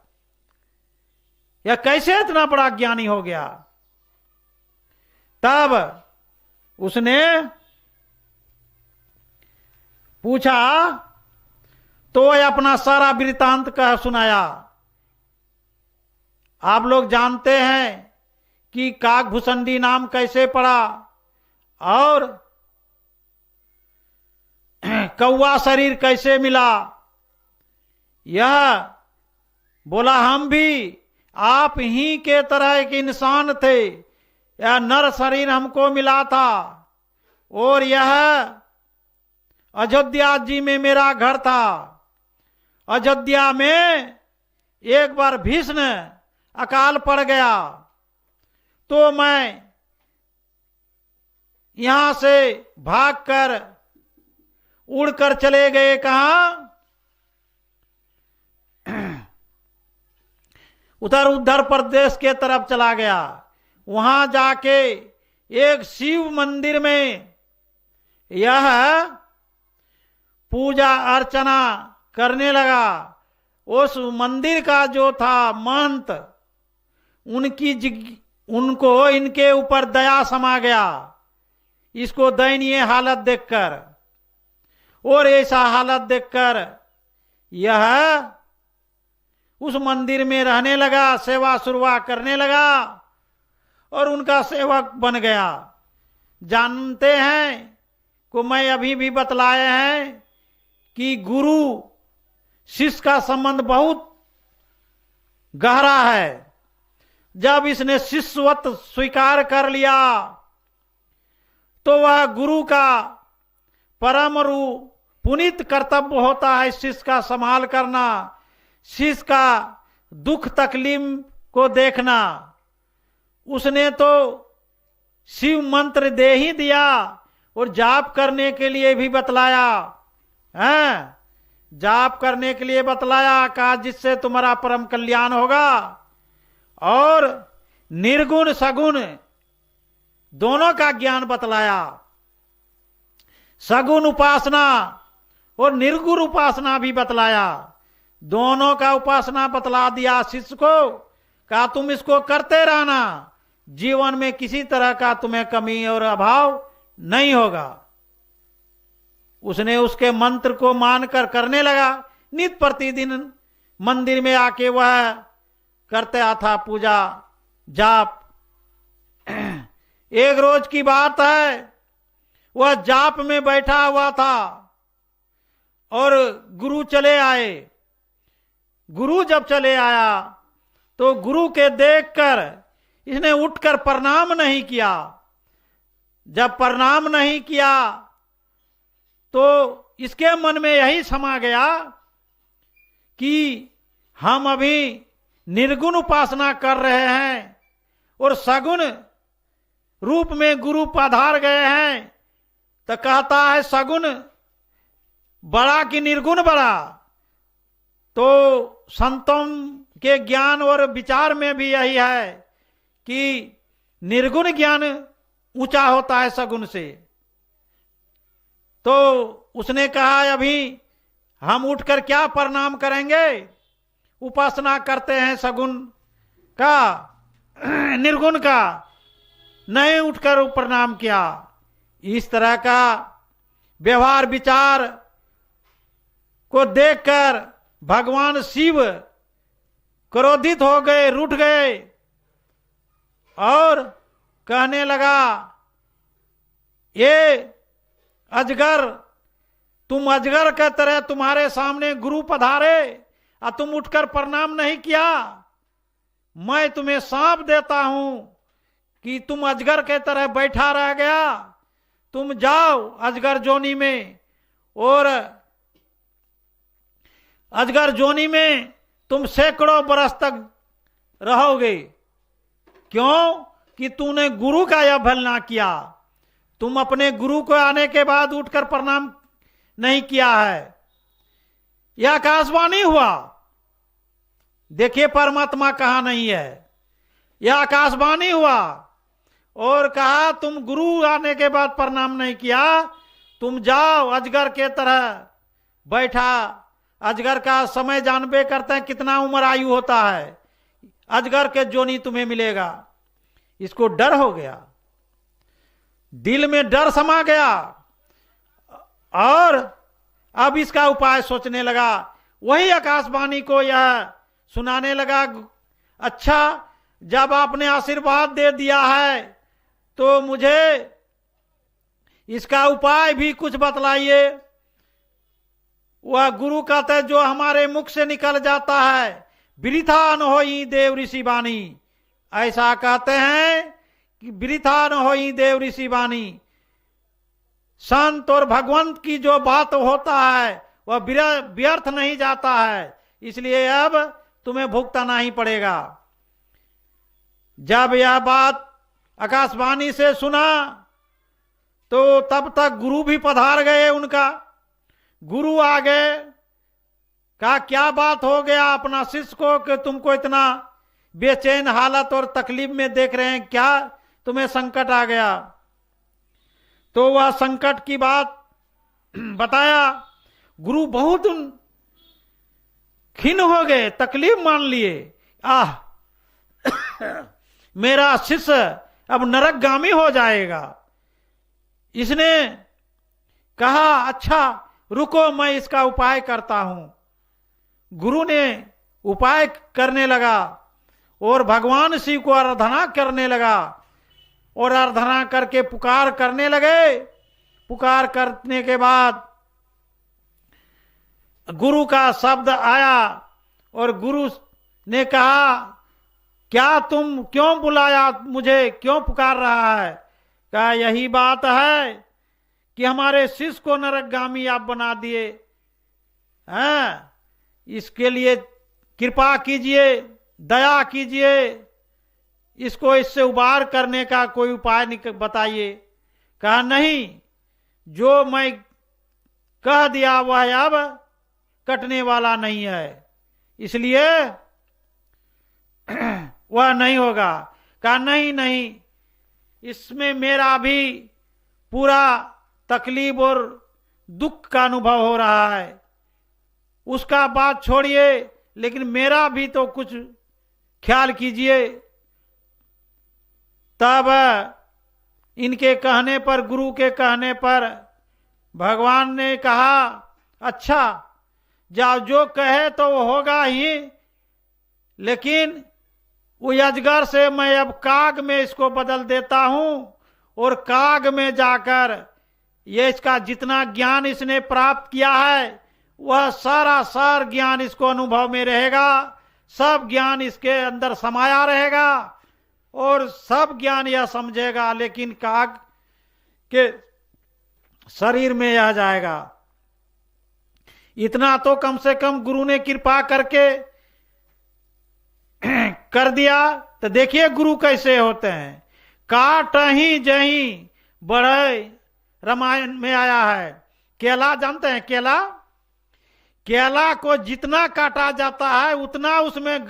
यह कैसे इतना बड़ा ज्ञानी हो गया? तब उसने पूछा तो वह अपना सारा वृतांत कह सुनाया। आप लोग जानते हैं कि काक भुसंडी नाम कैसे पड़ा और कौवा शरीर कैसे मिला। यह बोला हम भी आप ही के तरह एक इंसान थे, यह नर शरीर हमको मिला था और यह अयोध्या जी में मेरा घर था। अयोध्या में एक बार भीषण अकाल पड़ गया तो मैं यहां से भागकर उड़कर चले गए कहां? उत्तर प्रदेश के तरफ चला गया। वहां जाके एक शिव मंदिर में यह पूजा अर्चना करने लगा। उस मंदिर का जो था महंत, उनको इनके ऊपर दया समा गया, इसको दयनीय हालत देखकर। और ऐसा हालत देखकर यह उस मंदिर में रहने लगा, सेवा सुरवा करने लगा और उनका सेवक बन गया। जानते हैं को मैं अभी भी बतलाए हैं कि गुरु शिष्य का संबंध बहुत गहरा है। जब इसने शिष्यवत स्वीकार कर लिया तो वह गुरु का परम रूप पुनीत कर्तव्य होता है शिष्य का संभाल करना, शिष्य का दुख तकलीफ को देखना। उसने तो शिव मंत्र दे ही दिया और जाप करने के लिए भी बतलाया है, जाप करने के लिए बतलाया, कहा जिससे तुम्हारा परम कल्याण होगा। और निर्गुण सगुण दोनों का ज्ञान बतलाया, सगुण उपासना और निर्गुण उपासना भी बतलाया, दोनों का उपासना बतला दिया शिष्य को। कहा तुम इसको करते रहना, जीवन में किसी तरह का तुम्हें कमी और अभाव नहीं होगा। उसने उसके मंत्र को मानकर करने लगा। नित्य प्रतिदिन मंदिर में आके वह करते था पूजा जाप। एक रोज की बात है, वह जाप में बैठा हुआ था और गुरु चले आए। गुरु जब चले आया तो गुरु के देखकर इसने उठकर प्रणाम नहीं किया। जब प्रणाम नहीं किया तो इसके मन में यही समा गया कि हम अभी निर्गुण उपासना कर रहे हैं और सगुण रूप में गुरु पधार गए हैं, तो कहता है सगुण बड़ा कि निर्गुण बड़ा। तो संतों के ज्ञान और विचार में भी यही है कि निर्गुण ज्ञान ऊंचा होता है सगुण से। तो उसने कहा अभी हम उठकर क्या प्रणाम करेंगे, उपासना करते हैं सगुण का निर्गुण का, नहीं उठकर प्रणाम किया। इस तरह का व्यवहार विचार को देखकर भगवान शिव क्रोधित हो गए, रूठ गए और कहने लगा ये अजगर, तुम अजगर के तरह तुम्हारे सामने गुरु पधारे और तुम उठकर प्रणाम नहीं किया। मैं तुम्हें सांप देता हूं कि तुम अजगर के तरह बैठा रह गया, तुम जाओ अजगर जोनी में और अजगर जोनी में तुम सैकड़ों बरस तक रहोगे। क्यों? कि तूने गुरु का यह भल ना किया। तुम अपने गुरु को आने के बाद उठकर प्रणाम नहीं किया है। यह आकाशवाणी हुआ। देखिए परमात्मा कहां नहीं है। यह आकाशवाणी हुआ और कहा तुम गुरु आने के बाद प्रणाम नहीं किया, तुम जाओ अजगर के तरह बैठा। अजगर का समय जानबे करते हैं कितना उम्र आयु होता है। अजगर के जोनी तुम्हें मिलेगा। इसको डर हो गया, दिल में डर समा गया और अब इसका उपाय सोचने लगा। वही आकाशवाणी को यह सुनाने लगा, अच्छा जब आपने आशीर्वाद दे दिया है तो मुझे इसका उपाय भी कुछ बतलाइए। वह गुरु कहते हैं जो हमारे मुख से निकल जाता है वृथा न होई देव ऋषि वाणी। ऐसा कहते हैं कि वृथा न होई देव ऋषि वाणी। संत और भगवंत की जो बात होता है वह व्यर्थ नहीं जाता है, इसलिए अब तुम्हें भुगतना ही पड़ेगा। जब यह बात आकाशवाणी से सुना तो तब तक गुरु भी पधार गए। उनका गुरु आ गए, कहा क्या बात हो गया अपना शिष्य को कि तुमको इतना बेचैन हालत और तकलीफ में देख रहे हैं, क्या तुम्हें संकट आ गया? तो वह संकट की बात बताया। गुरु बहुत खिन्न हो गए, तकलीफ मान लिए। मेरा शिष्य अब नरकगामी हो जाएगा। इसने कहा अच्छा रुको मैं इसका उपाय करता हूं। गुरु ने उपाय करने लगा और भगवान शिव को आराधना करने लगा और आराधना करके पुकार करने लगे। पुकार करने के बाद गुरु का शब्द आया और गुरु ने कहा क्या तुम क्यों बुलाया मुझे, क्यों पुकार रहा है? कहा यही बात है कि हमारे शिष्य को नरकगामी आप बना दिए हैं, इसके लिए कृपा कीजिए, दया कीजिए, इसको इससे उबार करने का कोई उपाय बताइए। कहा नहीं, जो मैं कह दिया वह अब कटने वाला नहीं है, इसलिए वह नहीं होगा। कहा नहीं नहीं, इसमें मेरा भी पूरा तकलीफ और दुख का अनुभव हो रहा है। उसका बात छोड़िए, लेकिन मेरा भी तो कुछ ख्याल कीजिए। तब इनके कहने पर, गुरु के कहने पर भगवान ने कहा अच्छा जाओ, जो कहे तो वो होगा ही, लेकिन वो अजगर से मैं अब काग में इसको बदल देता हूं और काग में जाकर ये इसका जितना ज्ञान इसने प्राप्त किया है वह सारा ज्ञान इसको अनुभव में रहेगा। सब ज्ञान इसके अंदर समाया रहेगा और सब ज्ञान यह समझेगा, लेकिन काग के शरीर में आ जाएगा। इतना तो कम से कम गुरु ने कृपा करके कर दिया। तो देखिए गुरु कैसे होते हैं। काट ही जही बढ़े, रामायण में आया है। केला जानते हैं? केला, केला को जितना काटा जाता है उतना उसमें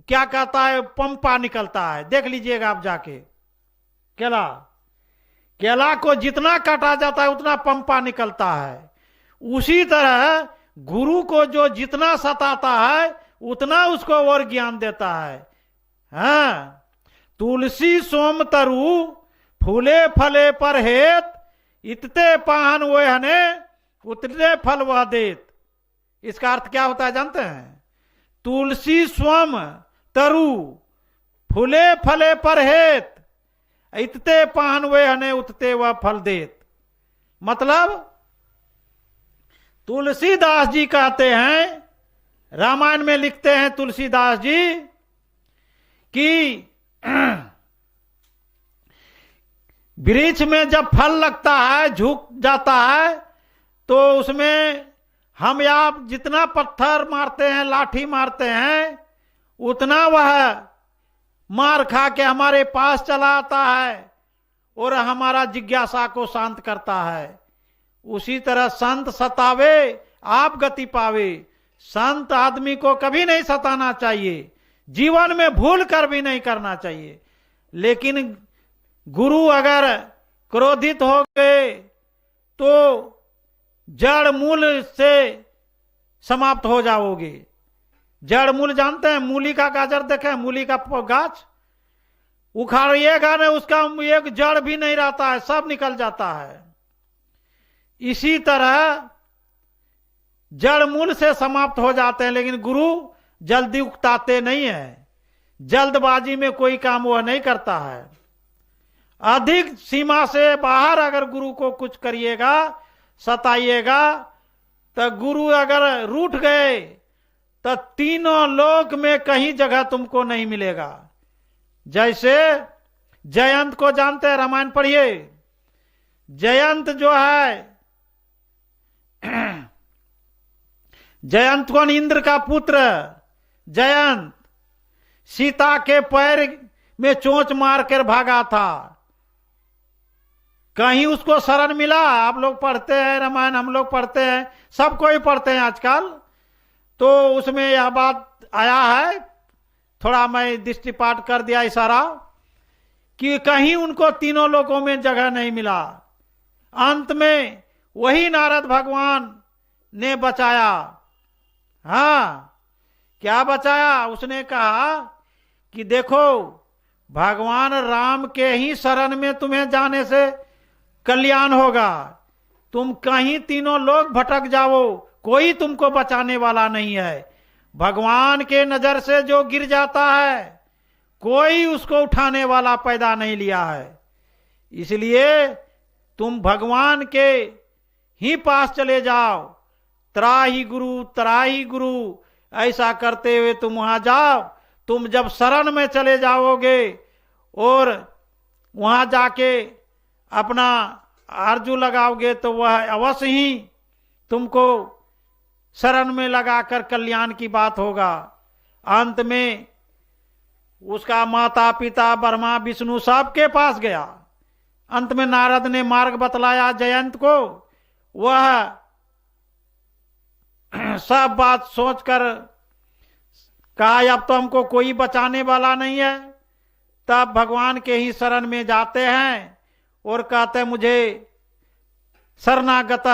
क्या कहता है, पंपा निकलता है। देख लीजिएगा आप जाके। केला को जितना काटा जाता है उतना पंपा निकलता है। उसी तरह गुरु को जो जितना सताता है उतना उसको और ज्ञान देता है। हाँ, तुलसी सोम तरु फूले फले पर हेत, इतते पाहन वहने उतने फल वह देत। इसका अर्थ क्या होता है जानते हैं? तुलसी स्वम तरु फूले फले पर हेत, इतते पाहन वहने उतते वह फल देत। मतलब तुलसीदास जी कहते हैं, रामायण में लिखते हैं तुलसीदास जी कि वृक्ष में जब फल लगता है, झुक जाता है, तो उसमें हम आप जितना पत्थर मारते हैं, लाठी मारते हैं, उतना वह मार खा के हमारे पास चला आता है और हमारा जिज्ञासा को शांत करता है। उसी तरह संत सतावे आप गति पावे। संत आदमी को कभी नहीं सताना चाहिए, जीवन में भूल कर भी नहीं करना चाहिए। लेकिन गुरु अगर क्रोधित हो गए तो जड़ मूल से समाप्त हो जाओगे। जड़ मूल जानते हैं, मूली का गाजर देखे, मूली का गाछ उखाड़िएगा ना, उसका एक जड़ भी नहीं रहता है, सब निकल जाता है। इसी तरह जड़ मूल से समाप्त हो जाते हैं। लेकिन गुरु जल्दी उकताते नहीं है, जल्दबाजी में कोई काम वह नहीं करता है। अधिक सीमा से बाहर अगर गुरु को कुछ करिएगा, सताइएगा, तो गुरु अगर रूठ गए तो तीनों लोक में कहीं जगह तुमको नहीं मिलेगा। जैसे जयंत को जानते हैं, रामायण पढ़िए। जयंत जो है, जयंत कौन? इंद्र का पुत्र जयंत सीता के पैर में चोंच मारकर भागा था। कहीं उसको शरण मिला? आप लोग पढ़ते हैं रामायण, हम लोग पढ़ते हैं, सब कोई पढ़ते हैं आजकल। तो उसमें यह बात आया है, थोड़ा मैं दृष्टिपात कर दिया इशारा, कि कहीं उनको तीनों लोकों में जगह नहीं मिला। अंत में वही नारद भगवान ने बचाया। हाँ, क्या बचाया? उसने कहा कि देखो, भगवान राम के ही शरण में तुम्हें जाने से कल्याण होगा। तुम कहीं तीनों लोग भटक जाओ, कोई तुमको बचाने वाला नहीं है। भगवान के नजर से जो गिर जाता है, कोई उसको उठाने वाला पैदा नहीं लिया है। इसलिए तुम भगवान के ही पास चले जाओ। त्राहि गुरु, त्राहि गुरु, ऐसा करते हुए तुम वहां जाओ। तुम जब शरण में चले जाओगे और वहां जाके अपना आरजू लगाओगे, तो वह अवश्य ही तुमको शरण में लगाकर कल्याण की बात होगा। अंत में उसका माता पिता ब्रह्मा विष्णु सबके पास गया। अंत में नारद ने मार्ग बतलाया जयंत को। वह सब बात सोचकर कहा, अब तो हमको कोई बचाने वाला नहीं है। तब भगवान के ही शरण में जाते हैं और कहते, मुझे शरणागत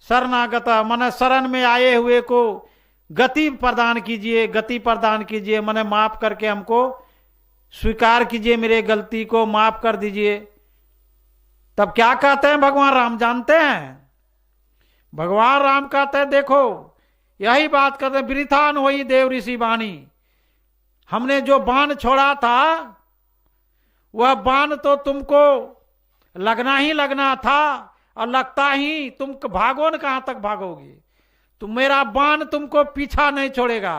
शरणागत मन शरण में आए हुए को गति प्रदान कीजिए, गति प्रदान कीजिए, मने माफ करके हमको स्वीकार कीजिए, मेरे गलती को माफ कर दीजिए। तब क्या कहते हैं भगवान राम? जानते हैं? भगवान राम कहते हैं, देखो, यही बात करते, वृथा न होई देव ऋषि वाणी। हमने जो बाण छोड़ा था, वह बाण तो तुमको लगना ही लगना था, और लगता ही तुम भागो न, कहां तक भागोगे? तुम, मेरा बाण तुमको पीछा नहीं छोड़ेगा।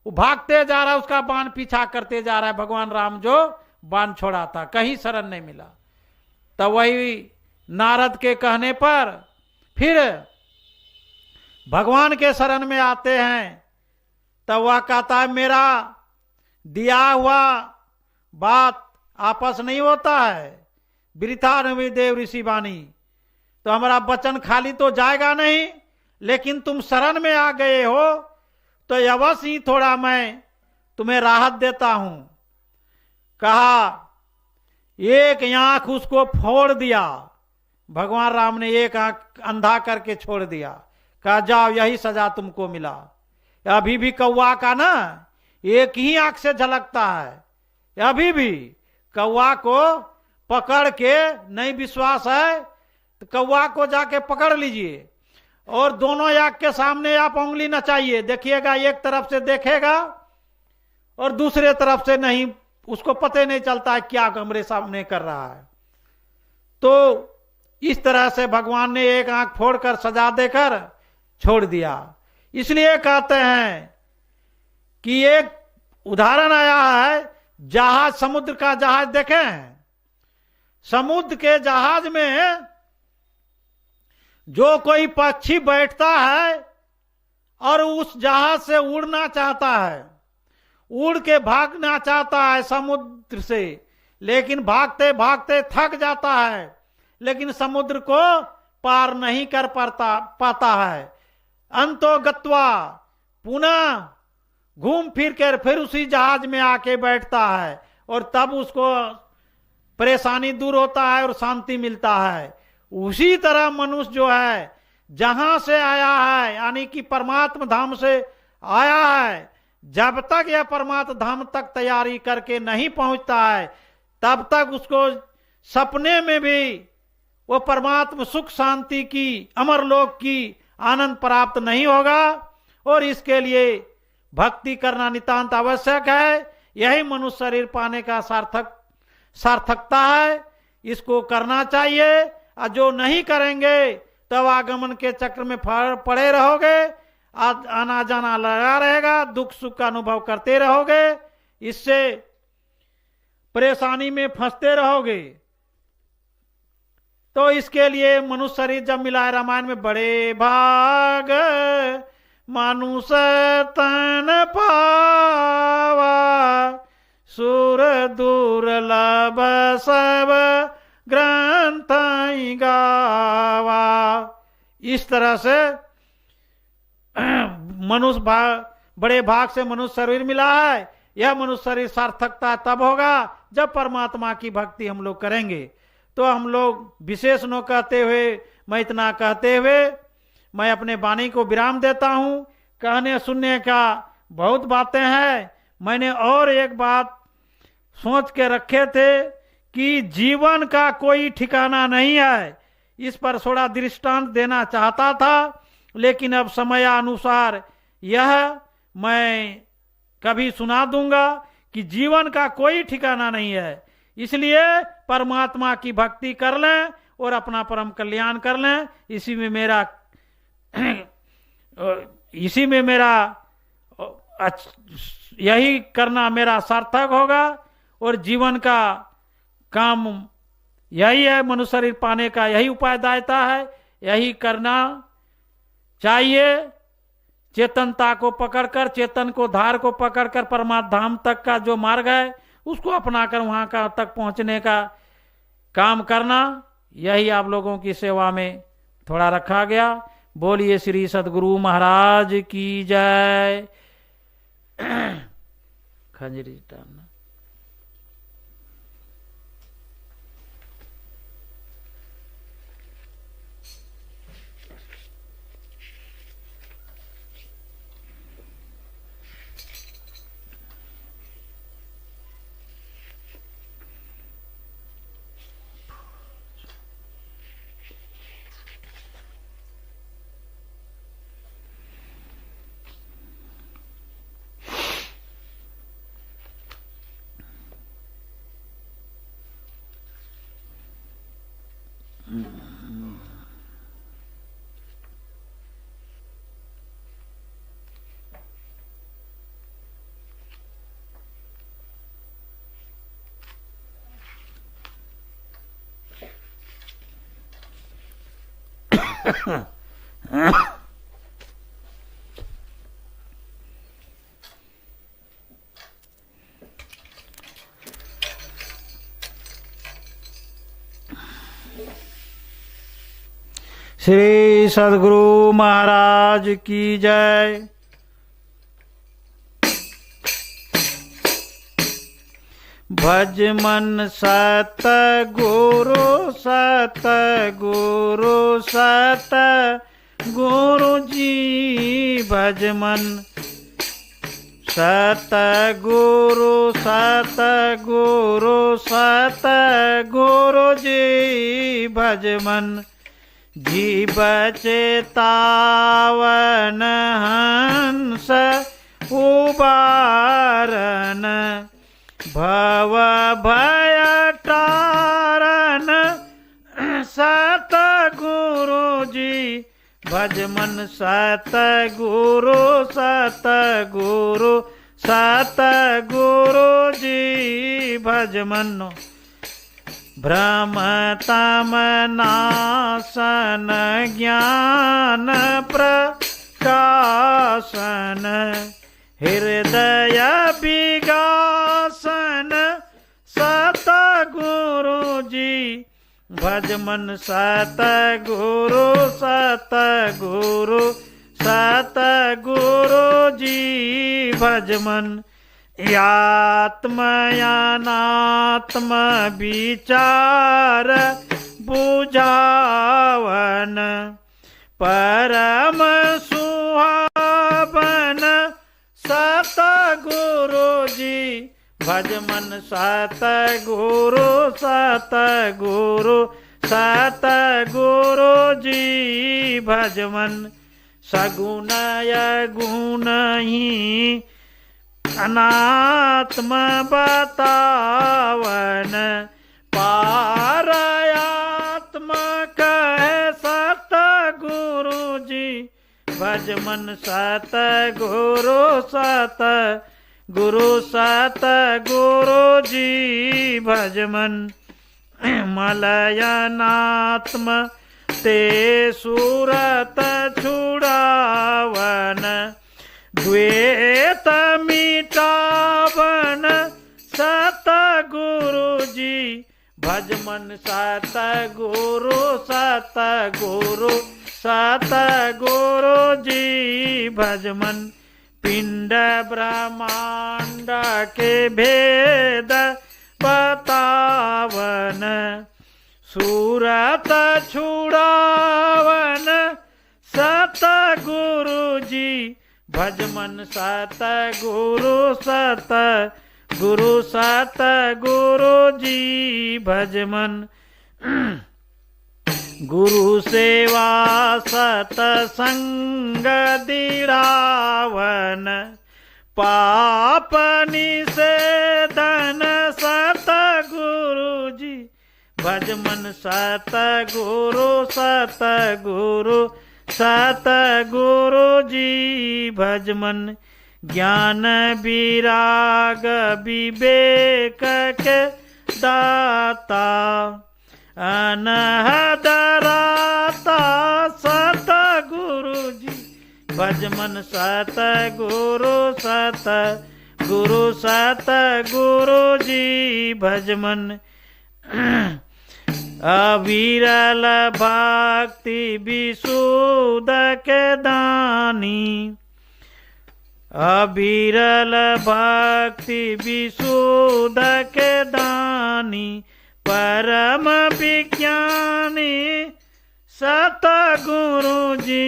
वो भागते जा रहा है, उसका बाण पीछा करते जा रहा है। भगवान राम जो बाण छोड़ा था, कहीं शरण नहीं मिला। तब वही नारद के कहने पर फिर भगवान के शरण में आते हैं। तब वह कहता है, मेरा दिया हुआ बात आपस नहीं होता है। वृथा न होई देव ऋषि वाणी। तो हमारा वचन खाली तो जाएगा नहीं, लेकिन तुम शरण में आ गए हो तो अवश्य ही थोड़ा मैं तुम्हें राहत देता हूं। कहा, एक आंख उसको फोड़ दिया। भगवान राम ने एक आंख अंधा करके छोड़ दिया। कहा, जाओ, यही सजा तुमको मिला। अभी भी कौवा का ना एक ही आंख से झलकता है। अभी भी कौवा को पकड़ के नहीं विश्वास है तो कौवा को जाके पकड़ लीजिए और दोनों आंख के सामने आप उंगली नचाइए, देखिएगा, एक तरफ से देखेगा और दूसरे तरफ से नहीं, उसको पता नहीं चलता है क्या कमरे सामने कर रहा है। तो इस तरह से भगवान ने एक आंख फोड़कर सजा देकर छोड़ दिया। इसलिए कहते हैं कि एक उदाहरण आया है, जहाज, समुद्र का जहाज देखें, समुद्र के जहाज में जो कोई पक्षी बैठता है और उस जहाज से उड़ना चाहता है, उड़ के भागना चाहता है समुद्र से, लेकिन भागते भागते थक जाता है, लेकिन समुद्र को पार नहीं कर पाता है। अंतो गत्वा पुनः घूम फिर कर फिर उसी जहाज में आके बैठता है और तब उसको परेशानी दूर होता है और शांति मिलता है। उसी तरह मनुष्य जो है जहां से आया है, यानी कि परमात्मा धाम से आया है, जब तक यह परमात्मा धाम तक तैयारी करके नहीं पहुंचता है तब तक उसको सपने में भी वो परमात्मा सुख शांति की, अमरलोक की आनंद प्राप्त नहीं होगा। और इसके लिए भक्ति करना नितांत आवश्यक है। यही मनुष्य शरीर पाने का सार्थकता है। इसको करना चाहिए। और जो नहीं करेंगे तब आगमन के चक्र में पड़े रहोगे, आना जाना लगा रहेगा, दुख सुख का अनुभव करते रहोगे, इससे परेशानी में फंसते रहोगे। तो इसके लिए मनुष्य शरीर जब मिला है, रामायण में बड़े भाग मानुष तन पावा, सुर दुर्लभ सब ग्रंथ गावा। इस तरह से मनुष्य बड़े भाग से मनुष्य शरीर मिला है। यह मनुष्य शरीर सार्थकता तब होगा जब परमात्मा की भक्ति हम लोग करेंगे। तो हम लोग विशेष न कहते हुए, मैं इतना कहते हुए मैं अपने वाणी को विराम देता हूं। कहने सुनने का बहुत बातें हैं। मैंने और एक बात सोच के रखे थे कि जीवन का कोई ठिकाना नहीं है। इस पर थोड़ा दृष्टांत देना चाहता था, लेकिन अब समयानुसार यह मैं कभी सुना दूंगा कि जीवन का कोई ठिकाना नहीं है। इसलिए परमात्मा की भक्ति कर लें और अपना परम कल्याण कर लें। इसी में मेरा यही करना मेरा सार्थक होगा और जीवन का काम यही है। मनुष्य शरीर पाने का यही उपायदायता है, यही करना चाहिए। चेतनता को पकड़कर, चेतन को धार को पकड़कर परमात्मा धाम तक का जो मार्ग है उसको अपनाकर वहां का तक पहुंचने का काम करना, यही आप लोगों की सेवा में थोड़ा रखा गया। बोलिए श्री सद्गुरु महाराज की जय। खंजरी टालना। श्री सद्गुरु महाराज की जय। भज मन सतगुरु सतगुरु सतगुरु जी, भज मन सतगुरु सतगुरु सतगुरु जी, भज मन जीव चेतावन हंस उबारन, भव भय तारन सतगुरु जी, भज मन सतगुरु सतगुरु सतगुरु जी, भज मन भ्रम तम नाशन ज्ञान प्रकाशन हृदय विगासन सतगुरु जी भज मन सतगुरु सतगुरु सतगुरु जी भज मन आत्मयानात्म विचार बुझावन परम सुहावन सतगुरु जी भज मन सतगुरु सतगुरु सतगुरु जी भज मन सगुणय गुण ही अनात्म बतावन पारयात्म कहे सतगुरु जी भज मन सतगुरु सतगुरु सतगुरु जी भज मन मलयनात्म ते सूरत छुड़ावन द्वेत मिटावन सतगुरु जी भज मन सतगुरु सतगुरु सतगुरु जी भज मन पिंड ब्रह्मांड के भेद बतावन सूरत छुड़ावन सतगुरु जी भज मन सतगुरु सतगुरु सतगुरु जी भज मन गुरु सेवा सतसंग दिड़ावन पाप निषेधन सतगुरु जी भज मन सतगुरु सतगुरु सतगुरु जी भज मन ज्ञान विराग विवेक के दाता अनहद राता सतगुरु जी भज मन सतगुरु सतगुरु सतगुरु जी भज मन अविरल भक्ति विशुद्ध के दानी अविरल भक्ति विशुद्ध के दानी परम विज्ञानी सतगुरु जी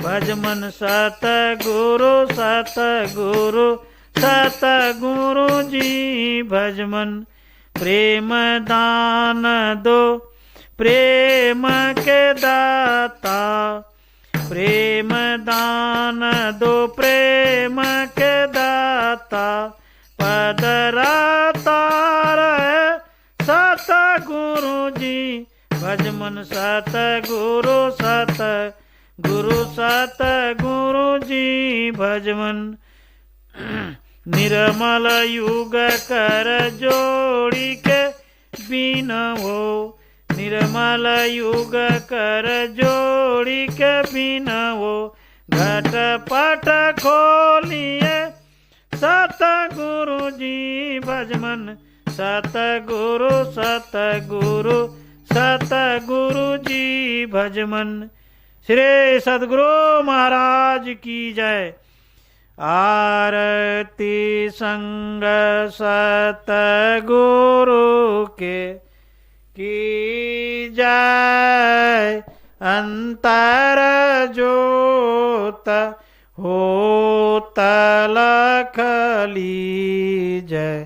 भज मन सतगुरु सतगुरु सतगुरु जी भज मन प्रेम दान दो प्रेम के दाता प्रेम दान दो प्रेम के दाता पदराता रहे सतगुरु जी भज मन सतगुरु सतगुरु सतगुरु जी भज मन निर्मल युग कर जोड़ी के बीनवो निर्मल युग कर जोड़ी के बीनवो घट पट खोलिए सतगुरु जी भज मन सतगुरु सतगुरु सतगुरु जी भज मन। श्री सद्गुरु महाराज की जय। आरती संग सतगुरु के की जय। अंतर जोत होत लखली जय।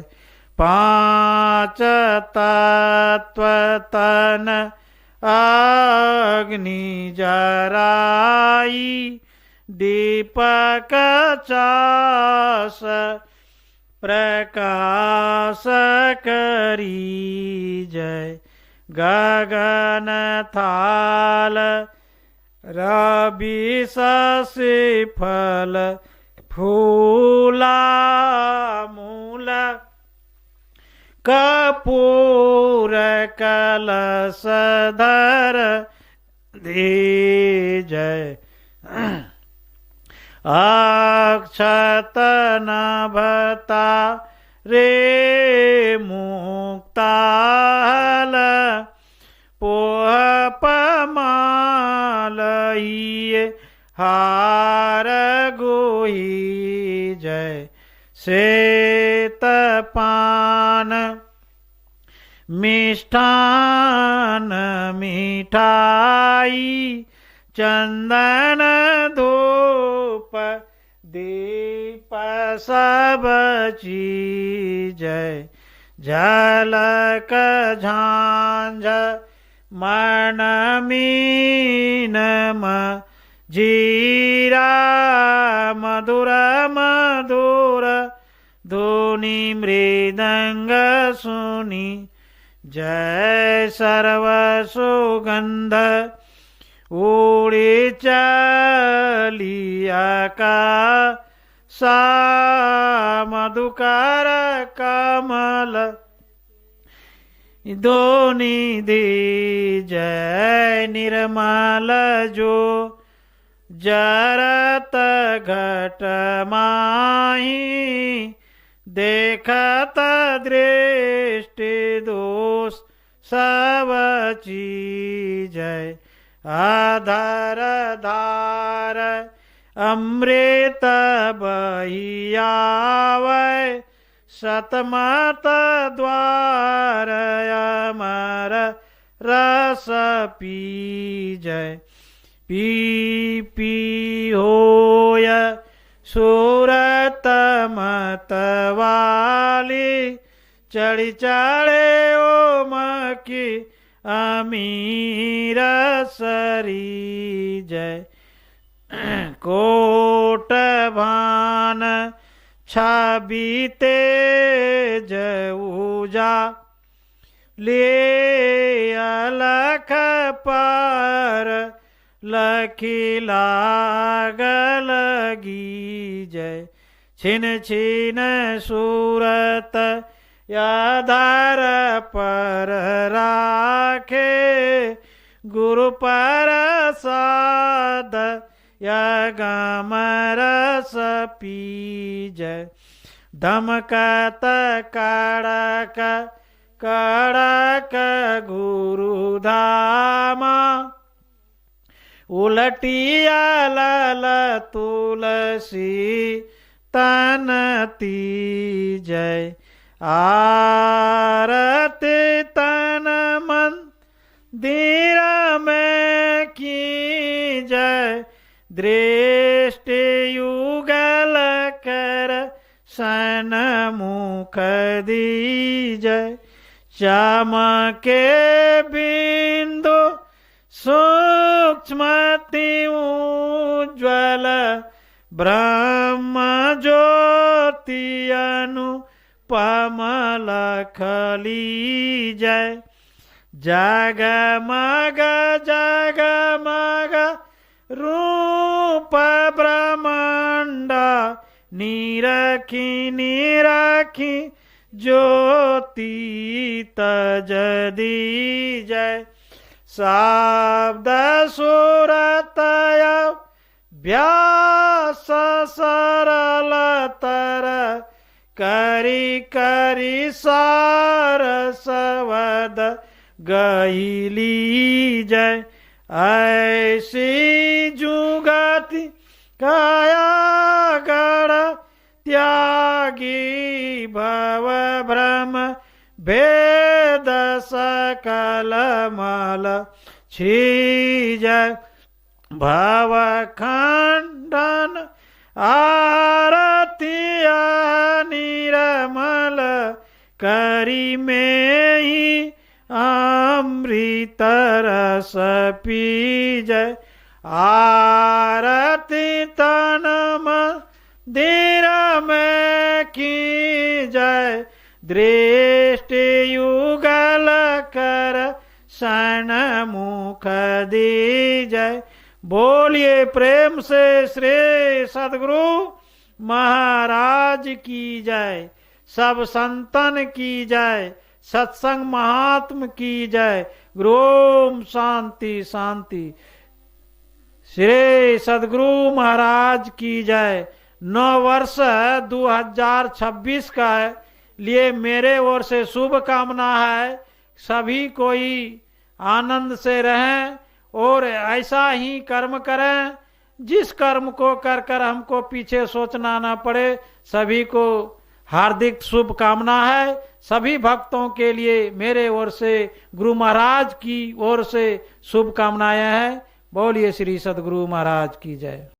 पांच तत्व तन अग्नि जराई दीपक चास प्रकाश करी जय। गगन थाल रवि शशि फल फूला मूल कपूर कलश धर दीजय। अक्षत नभता रे मुक्ताल पोह पमालइये हार गोही जय। श्वेत पान मिष्ठान मिठाई चंदन धूप दीप सब चीजय। झलक झांझ मन मीन जीरा मधुर मधुर धुनि मृदंग सुनि जय। सर्व सुगंध उड़ी चलिया का सा मधुकर कमल दोनि दी जय। निर्मल जो जरत घट माही देखत दृष्टि दोष सब चीजय। आधार धार अमृत बहियावै सतमत द्वार अमर रस पीजय। पी पी होय सूरत मतवाली चढ़ी चढ़े ओम की अमीर सरी जय। कोट भान छवि तेज ऊजा ले अलख पर लखी लागल लगी जय। छिन छिन सूरत याधार पर राखे गुरु प्रसाद यगम रस पीजय। धमकत कड़क कड़क गुरु धामा उलटिया लल तुलसी तनती जय। आरती तन मंदिर में की जय। दृष्टि युगल कर सन्मुख दीजय। चमके बिंदु सूक्ष्मति उज्ज्वल ब्रह्म ज्योति अनुपम लखली जय। जगमग जगमग रूप ब्रह्मांड निरखी निरखी ज्योति तज दीजय। शब्द सुरतय व्यास सरलतर करी करी सारसवद गईली जय। ऐसी जुगति काया गढ़ त्यागी भव भ्रम भेद सकल मल छीजय। भव खंडन आरती निरमल करी में ही अमृत रस पीजय। आरती तन मंदिर में की जय। दृष्टि युगल कर सन्मुख दीजय। बोलिए प्रेम से श्री सद्गुरु महाराज की जय। सब संतन की जय, सत्संग महात्म की जय। गुरु ओम शांति शांति। श्री सदगुरु महाराज की जय। नव वर्ष 2026 का लिए मेरे ओर से शुभ कामना है। सभी कोई आनंद से रहें और ऐसा ही कर्म करें जिस कर्म को कर कर हमको पीछे सोचना ना पड़े। सभी को हार्दिक शुभकामना है। सभी भक्तों के लिए मेरे ओर से गुरु महाराज की ओर से शुभकामनाएं हैं। बोलिए श्री सदगुरु महाराज की जय।